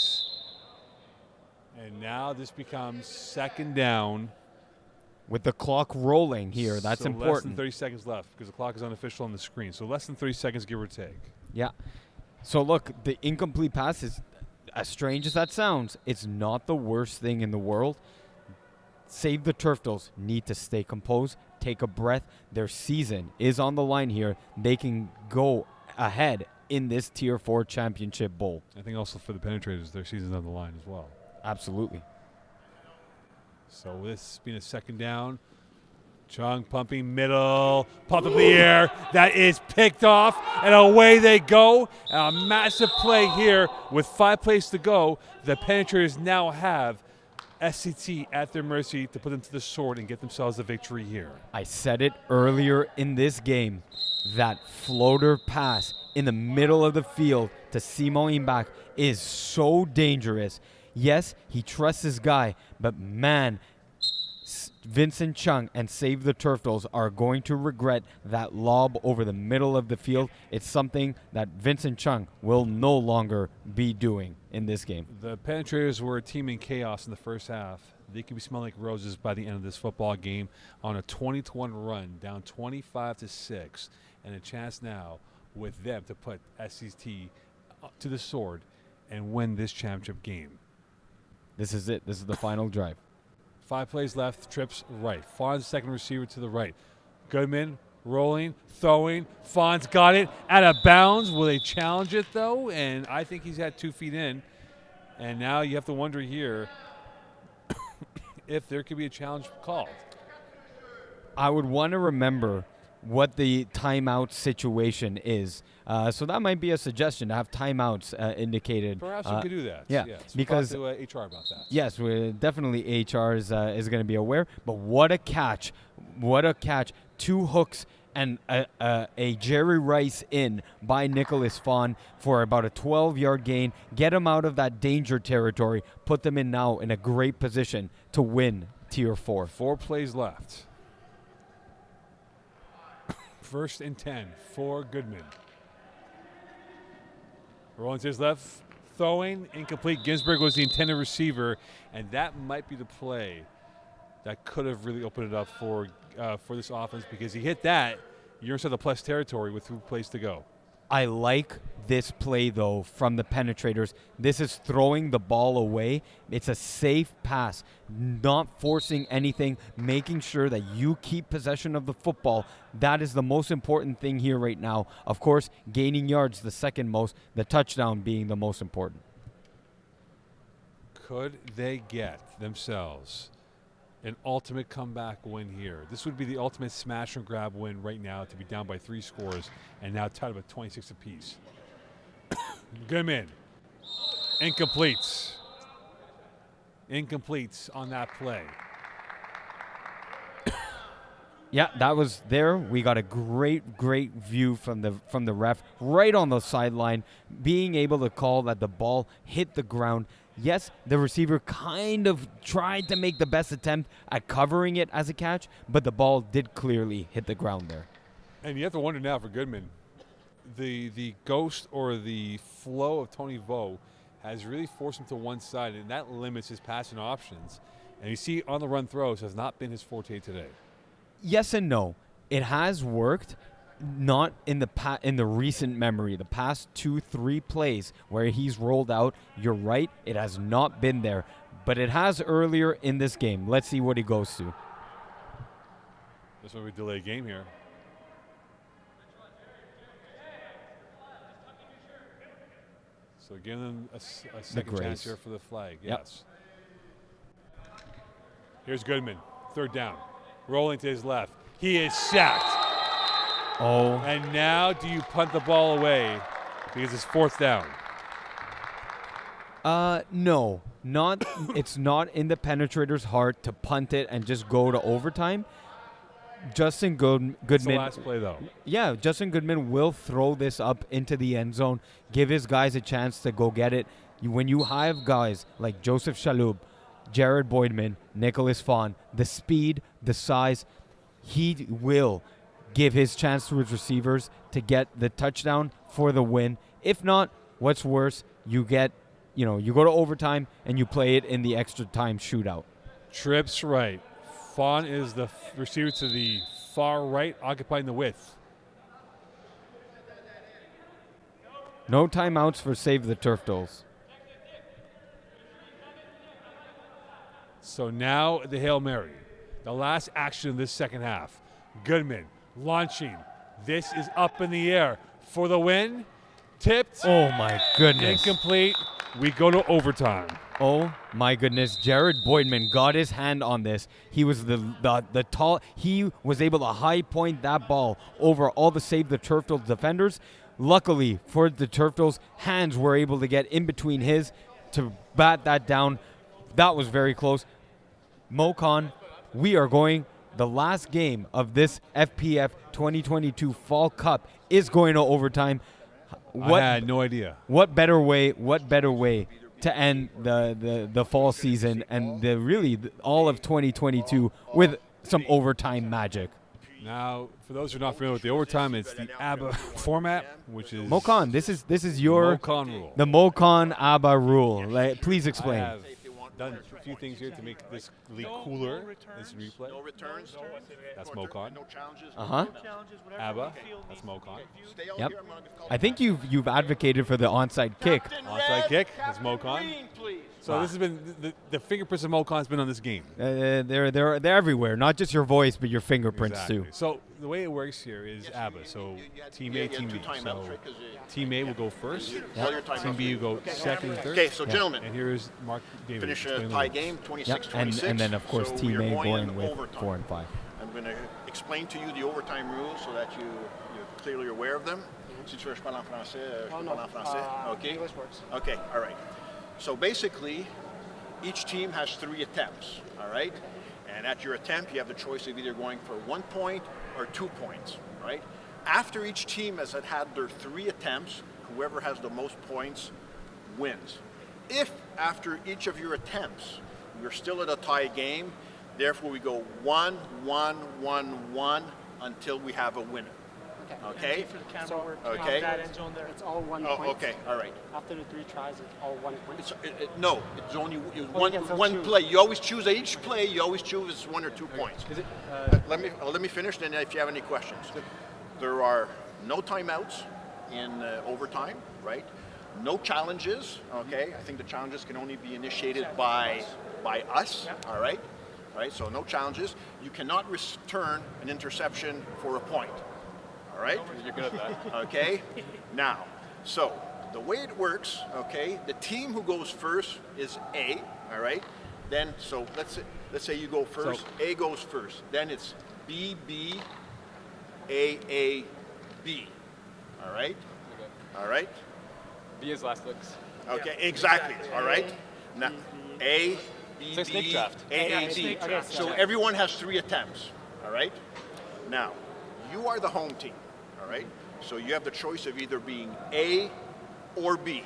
And now this becomes second down. With the clock rolling here, that's so important. Less than 30 seconds left because the clock is unofficial on the screen. So less than 30 seconds, give or take. Yeah. So look, the incomplete pass is, as strange as that sounds, it's not the worst thing in the world. Save the Turftles need to stay composed, take a breath. Their season is on the line here. They can go ahead in this Tier 4 championship bowl. I think also for the Penetrators, their season's on the line as well. Absolutely. So this being a second down. Chung pumping middle, pumped up in the air. That is picked off, and away they go. A massive play here with 5 plays to go. The Penetrators now have SCT at their mercy to put them to the sword and get themselves the victory here. I said it earlier in this game. That floater pass in the middle of the field to Simon Imbach is so dangerous. Yes, he trusts his guy, but man, Vincent Chung and Save the Turftles are going to regret that lob over the middle of the field. It's something that Vincent Chung will no longer be doing in this game. The Penetrators were a team in chaos in the first half. They could be smelling like roses by the end of this football game on a 20-1 run, down 25-6, and a chance now with them to put SCT to the sword and win this championship game. This is it. This is the final drive. 5 plays left, trips right. Fawn's second receiver to the right. Goodman rolling, throwing. Fawn's got it out of bounds. Will they challenge it, though? And I think he's had 2 feet in. And now you have to wonder here if there could be a challenge called. I would want to remember what the timeout situation is. So that might be a suggestion to have timeouts indicated. Perhaps we could do that. Yeah, yes. because we'll talk to HR about that. Yes, definitely HR is going to be aware. But what a catch. What a catch. 2 hooks and a Jerry Rice in by Nicholas Fawn for about a 12-yard gain. Get them out of that danger territory. Put them in now in a great position to win Tier 4. 4 plays left. First and 10 for Goodman. Rolling to his left, throwing, incomplete. Ginsberg was the intended receiver, and that might be the play that could have really opened it up for this offense because he hit that. You're inside the plus territory with 2 plays to go. I like this play, though, from the Penetrators. This is throwing the ball away. It's a safe pass, not forcing anything, making sure that you keep possession of the football. That is the most important thing here right now. Of course, gaining yards the second most, the touchdown being the most important. Could they get themselves an ultimate comeback win here? This would be the ultimate smash and grab win right now to be down by 3 scores and now tied up at 26 apiece. Goodman. Incompletes. Incompletes on that play. Yeah, that was there. We got a great view from the ref right on the sideline, being able to call that the ball hit the ground. Yes, the receiver kind of tried to make the best attempt at covering it as a catch, but the ball did clearly hit the ground there. And you have to wonder now for Goodman, the ghost or the flow of Tony Vo has really forced him to one side, and that limits his passing options. And you see on the run throws has not been his forte today. Yes and no. It has worked, not in the recent memory. The past 2-3 plays where he's rolled out, you're right, it has not been there. But it has earlier in this game. Let's see what he goes to. That's why we delay game here. So give them a second chance grace. here for the flag. Yep. Yes. Here's Goodman. Third down. Rolling to his left. He is sacked. Oh. And now do you punt the ball away because it's fourth down? No. Not. It's not in the Penetrators' heart to punt it and just go to overtime. Justin Goodman. It's the last play, though. Yeah, Justin Goodman will throw this up into the end zone, give his guys a chance to go get it. When you have guys like Joseph Chaloub, Jared Boydman, Nicholas Fawn, the speed, the size, he will give his chance to his receivers to get the touchdown for the win. If not, what's worse, you go to overtime and you play it in the extra time shootout. Trips right. Fawn is the receiver to the far right, occupying the width. No timeouts for Save the Turftles. So now the Hail Mary. The last action of this second half. Goodman launching. This is up in the air for the win. Tipped. Oh my goodness. Incomplete. We go to overtime. Oh my goodness. Jared Boydman got his hand on this. He was the tall. He was able to high point that ball over all the Save the Turftles defenders. Luckily for the Turftles, hands were able to get in between his to bat that down. That was very close. Mocon, we are going. The last game of this FPF 2022 Fall Cup is going to overtime. I had no idea. What better way to end the fall season and all of 2022 with some overtime magic? Now, for those who are not familiar with the overtime, it's the ABBA format, which is Mocon, this is your Mocon rule. the Mocon ABBA rule. Please explain. I have done a few things here to make this league cooler. This replay. No returns. That's Mocon. No challenges. ABBA. That's Mocon. Stay out Yep. here. I'm gonna call I think you've advocated for the onside kick. Onside kick. That's Mocon. Green, please. So this has been the fingerprints of Mocon has been on this game. They're everywhere, not just your voice, but your fingerprints Exactly. too. So the way it works here is ABBA. So team A, team B. So team A will go first. All your Team B will go second and third. Okay, so gentlemen, And here is Mark David. finish a explain the tie rules. game, Yep. 26-26. And then of course So we Team are A going in with overtime. 4 and 5. I'm going to explain to you the overtime rules so that you're clearly aware of them. Si tu veux, je parle en français, je parle en français. Okay. English works. Okay, all right. So basically, each team has 3 attempts, all right? And at your attempt, you have the choice of either going for 1 point or 2 points, right? After each team has had their 3 attempts, whoever has the most points wins. If after each of your attempts, you're still at a tie game, therefore we go 1, 1, 1, 1 until we have a winner. Okay? For the camera work. okay. That end zone there. It's all 1 Oh, point. okay, all right. After the 3 tries, it's all 1 point. No, it's only Well, you can still one choose. play. You always choose at each play. You always choose 1 or 2 points. Is it, Let me finish. Then, if you have any questions, there are no timeouts in overtime, right? No challenges. Okay, I think the challenges can only be initiated by us. All right, right. So no challenges. You cannot return an interception for a point. All right. you're good at that. Okay. Now, so the way it works, okay, the team who goes first is A. All right. Then, so let's say you go first. A goes first. Then it's B, B, A, B. All right. Okay. All right. B is last looks. Okay. Exactly. All right. Now, A, B, It's like snake B, draft. A, Yeah, B. snake draft. So everyone has 3 attempts. All right. Now, you are the home team. All right. So you have the choice of either being A or B.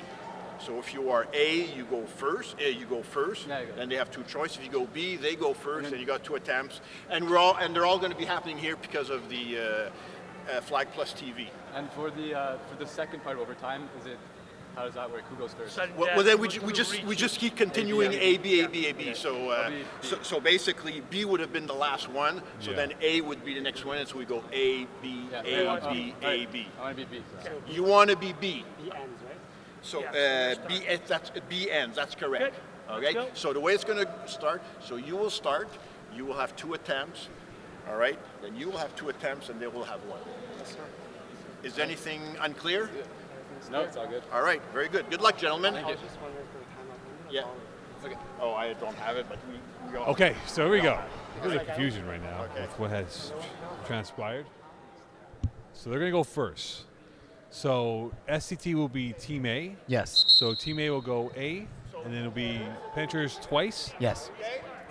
So if you are A, you go first. A, you go first. Yeah, you go. Then they have 2 choices. If you go B, they go first, and you got 2 attempts. And they're all going to be happening here because of the Flag Plus TV. And for the second part of overtime, how does that work? Who goes first? Well, then we just keep continuing A, B, A, B, A, B. Okay. So, I'll be B. so basically B would have been the last one. So Yeah. then A would be the next one, and so we go A, B, Yeah. A, B, A, B. I want to be B. So. You want to be B. B ends, right? So Yeah, B, that's B ends. That's correct. Good. Okay. Let's go. So the way it's going to start. So you will start. You will have 2 attempts. all right, then you will have 2 attempts and they will have 1. Yes, sir. Is anything unclear? No, it's all good. All right, very good. Good luck, gentlemen. I was just wondering for the timeout. When Yeah. that's all. Okay. Oh, I don't have it, but we all. Okay, so here we go. There's a confusion right now Okay. with what has transpired. So they're going to go first. So SCT will be Team A. Yes. So Team A will go A, and then it'll be Penetrators twice. Yes.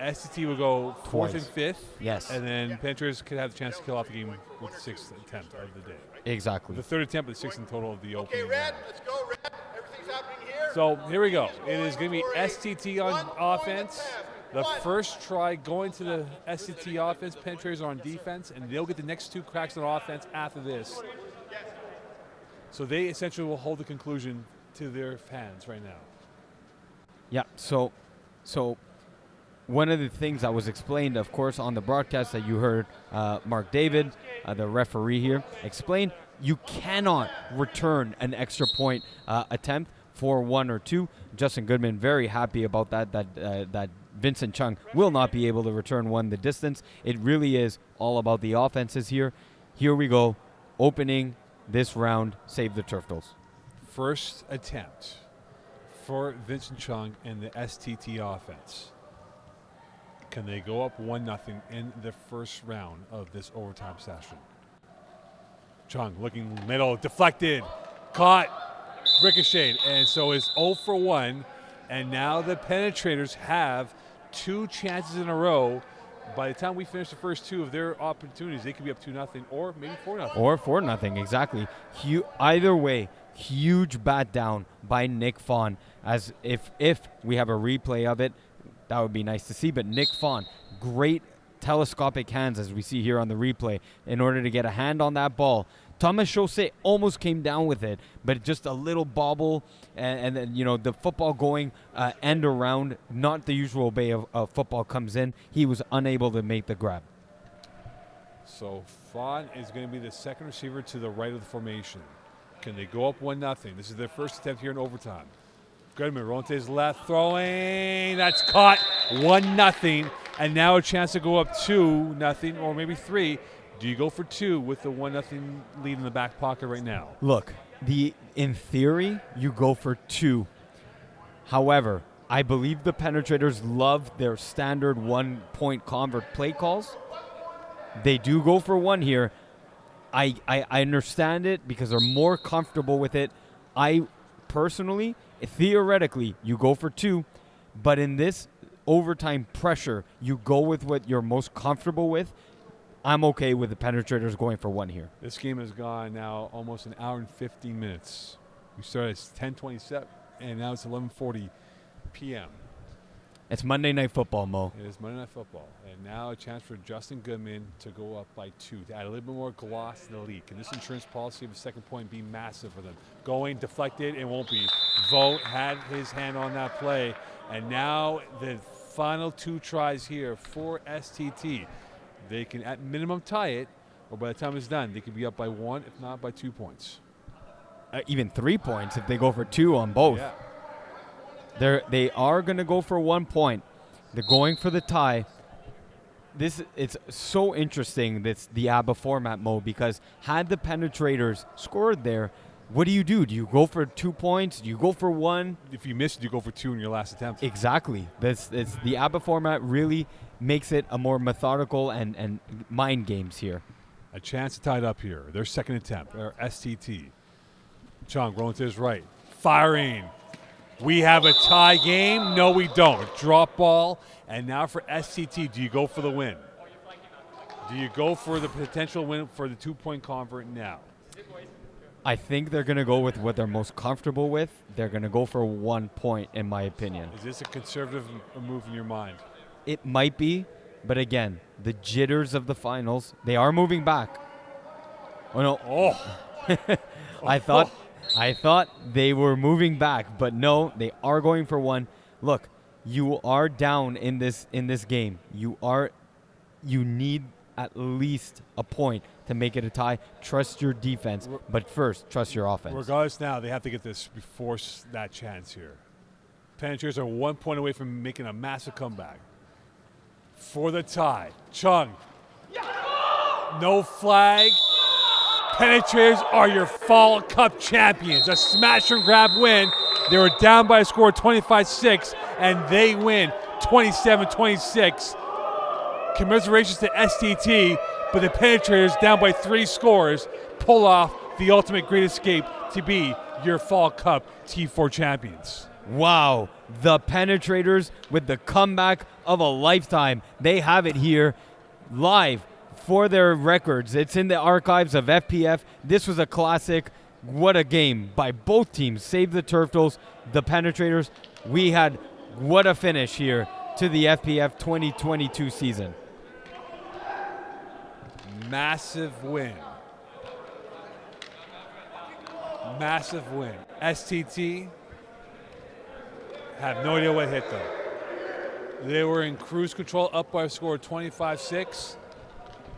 SCT will go 4th Twice. and 5th. Yes. And then Penetrators could have the chance to kill off the game with the 6th attempt of the day. Exactly. The 3rd attempt, but the 6th in total of the Okay, opening Red, round. let's go, Red. Everything's happening here. So here we go. It is going to be STT on offense. The first try going to the STT offense, Penetrators are on defense, and they'll get the next 2 cracks on offense after this. So they essentially will hold the conclusion to their hands right now. Yeah. So one of the things that was explained, of course, on the broadcast that you heard Mark David, the referee here, explain, you cannot return an extra point attempt for 1 or 2. Justin Goodman very happy about that Vincent Chung will not be able to return 1 the distance. It really is all about the offenses here. Here we go, opening this round, Save the Turftles. First attempt for Vincent Chung and the STT offense. Can they go up 1-0 in the first round of this overtime session? Chung looking middle, deflected, caught, ricocheted, and so it's 0 for 1. And now the Penetrators have 2 chances in a row. By the time we finish the first 2 of their opportunities, they could be up 2-0 or maybe 4-0. Or 4-0, exactly. Either way, huge bat down by Nick Fawn. As if we have a replay of it, that would be nice to see. But Nick Fawn, great telescopic hands as we see here on the replay in order to get a hand on that ball. Thomas Chaussé almost came down with it, but just a little bobble, and then, you know, the football going end around, not the usual way of football comes in. He was unable to make the grab. So Fawn is going to be the second receiver to the right of the formation. Can they go up 1-0? This is their first attempt here in overtime. Goodman rolling to his left, throwing. That's caught. 1-0, and now a chance to go up 2-0 or maybe 3. Do you go for 2 with the 1-0 lead in the back pocket right now? Look, in theory, you go for 2. However, I believe the Penetrators love their standard 1-point convert play calls. They do go for 1 here. I understand it because they're more comfortable with it. I personally, theoretically, you go for 2, but in this overtime pressure, you go with what you're most comfortable with. I'm okay with the Penetrators going for 1 here. This game has gone now almost an hour and 15 minutes. We started at 10:27, and now it's 11:40 p.m. It's Monday Night Football, Mo. It is Monday Night Football, and now a chance for Justin Goodman to go up by 2, to add a little bit more gloss to the lead. Can this insurance policy of a second point be massive for them? Going, deflected, it won't be. Vogt had his hand on that play, and now the final 2 tries here for STT. They can at minimum tie it, or by the time it's done, they could be up by 1, if not by 2 points. Even 3 points if they go for 2 on both. Yeah. They are going to go for 1 point. They're going for the tie. It's so interesting, that's the ABBA format, Mo, because had the Penetrators scored there, what do? Do you go for 2 points? Do you go for 1? If you miss it, you go for 2 in your last attempt. Exactly. It's the ABBA format really makes it a more methodical and mind games here. A chance to tie it up here. Their second attempt, or STT. Chung rolling to his right, firing. We have a tie game. No, we don't. Drop ball. And now for SCT, do you go for the win? Do you go for the potential win for the 2-point convert now? I think they're going to go with what they're most comfortable with. They're going to go for 1 point, in my opinion. Is this a conservative move in your mind? It might be, but again, the jitters of the finals, they are moving back. Oh, no. Oh. I thought they were moving back, but no, they are going for 1. Look, you are down in this game. You need at least a point to make it a tie. Trust your defense, but first, trust your offense. Regardless, now they have to get this before that chance here. Penetrators are 1 point away from making a massive comeback. For the tie, Chung. No flag. Penetrators are your Fall Cup champions. A smash and grab win. They were down by a score of 25-6, and they win 27-26. Commiserations to STT, but the Penetrators, down by 3 scores, pull off the ultimate great escape to be your Fall Cup T4 champions. Wow, the Penetrators with the comeback of a lifetime. They have it here live for their records. It's in the archives of FPF. This was a classic. What a game by both teams. Save the Turftles, the Penetrators. We had what a finish here to the FPF 2022 season. Massive win. Massive win. STT have no idea what hit them. They were in cruise control, up by a score of 25-6,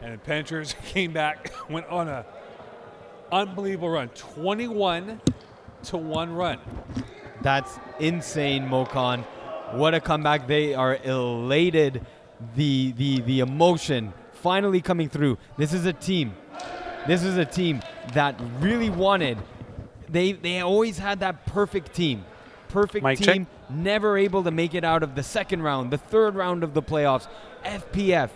and the Penetrators came back, went on a unbelievable run, 21-1 run. That's insane, Mokan. What a comeback. They are elated. The emotion finally coming through. This is a team that really wanted. They always had that perfect team. Perfect Mic team, check. never able to make it out of the second round, the third round of the playoffs. FPF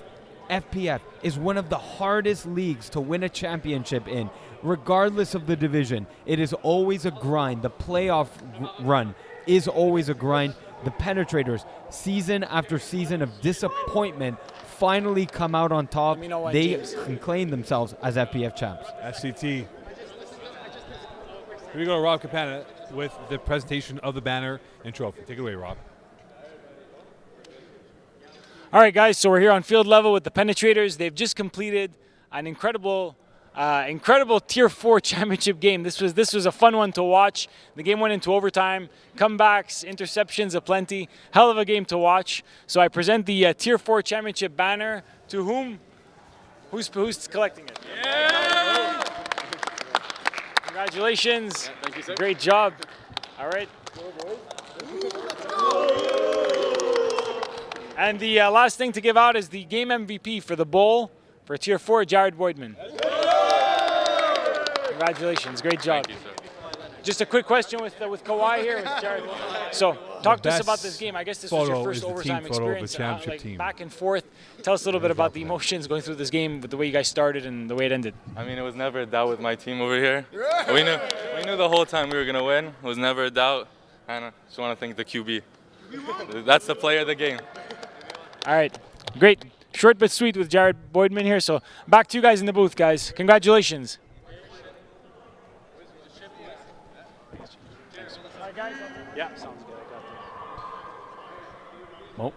is one of the hardest leagues to win a championship in, regardless of the division. It is always a grind. The playoff run is always a grind. The Penetrators, season after season of disappointment, finally come out on top. They can claim themselves as FPF champs. SCT. Here we go, Rob Capana with the presentation of the banner and trophy. Take it away, Rob. All right, guys, so we're here on field level with the Penetrators. They've just completed an incredible Tier 4 championship game. This was a fun one to watch. The game went into overtime, comebacks, interceptions aplenty. Hell of a game to watch. So I present the Tier 4 championship banner to whom? Who's collecting it? Yeah! Congratulations. Yeah, thank you, sir. Great job. All right. And the last thing to give out is the game MVP for the bowl for Tier 4, Jared Boydman. Congratulations, great job. Thank you, sir. Just a quick question with Kawhi here, with Jared. So, talk to us about this game. I guess this was your photo first is the team overtime photo of the experience, championship like team. back and forth. Tell us a little bit about the emotions going through this game, with the way you guys started and the way it ended. I mean, it was never a doubt with my team over here. We knew the whole time we were gonna win. It was never a doubt, and I just want to thank the QB. That's the player of the game. All right, great. Short but sweet with Jared Boydman here. So, back to you guys in the booth, guys. Congratulations. Yeah, sounds good.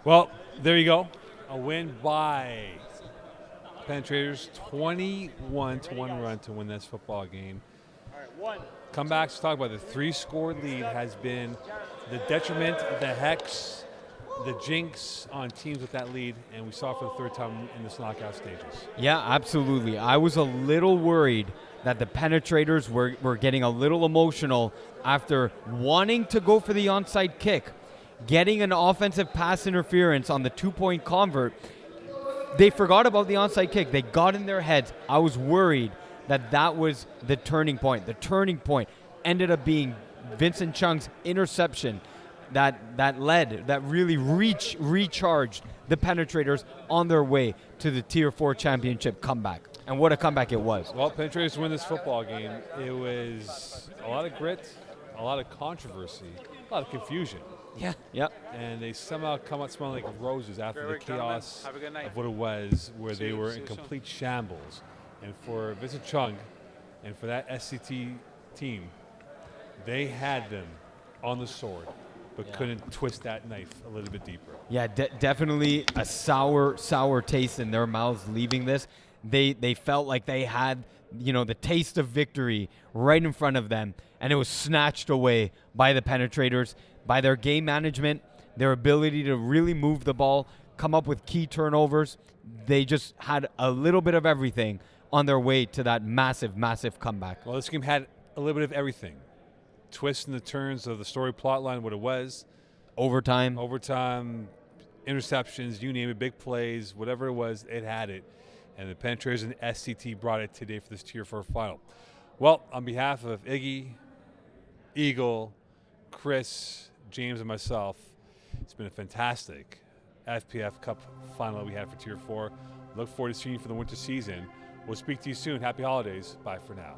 Well, there you go. A win by Penetrators, 21-1 run to win this football game. Comebacks, talk about the 3-score lead has been the detriment, the hex, the jinx on teams with that lead, and we saw it for the third time in this knockout stages. Yeah, absolutely. I was a little worried that the Penetrators were getting a little emotional after wanting to go for the onside kick, getting an offensive pass interference on the 2-point convert. They forgot about the onside kick. They got in their heads. I was worried that was the turning point. The turning point ended up being Vincent Chung's interception that really recharged the Penetrators on their way to the Tier 4 championship comeback. And what a comeback it was. Well, Penetrators win this football game. It was a lot of grit, a lot of controversy, a lot of confusion. Yeah. Yep. And they somehow come out smelling like roses after the chaos of what it was, where they were in complete shambles. And for Vincent Chung and for that SCT team, they had them on the sword, but couldn't twist that knife a little bit deeper. Yeah, definitely a sour taste in their mouths leaving this. They felt like they had, the taste of victory right in front of them, and it was snatched away by the Penetrators, by their game management, their ability to really move the ball, come up with key turnovers. They just had a little bit of everything on their way to that massive, massive comeback. Well, this game had a little bit of everything. Twists and the turns of the story plot line, what it was. Overtime, interceptions, you name it, big plays, whatever it was, it had it. And the Penetrators and SCT brought it today for this Tier 4 final. Well, on behalf of Iggy, Eagle, Chris, James, and myself, it's been a fantastic FPF Cup final that we had for Tier 4. Look forward to seeing you for the winter season. We'll speak to you soon. Happy holidays. Bye for now.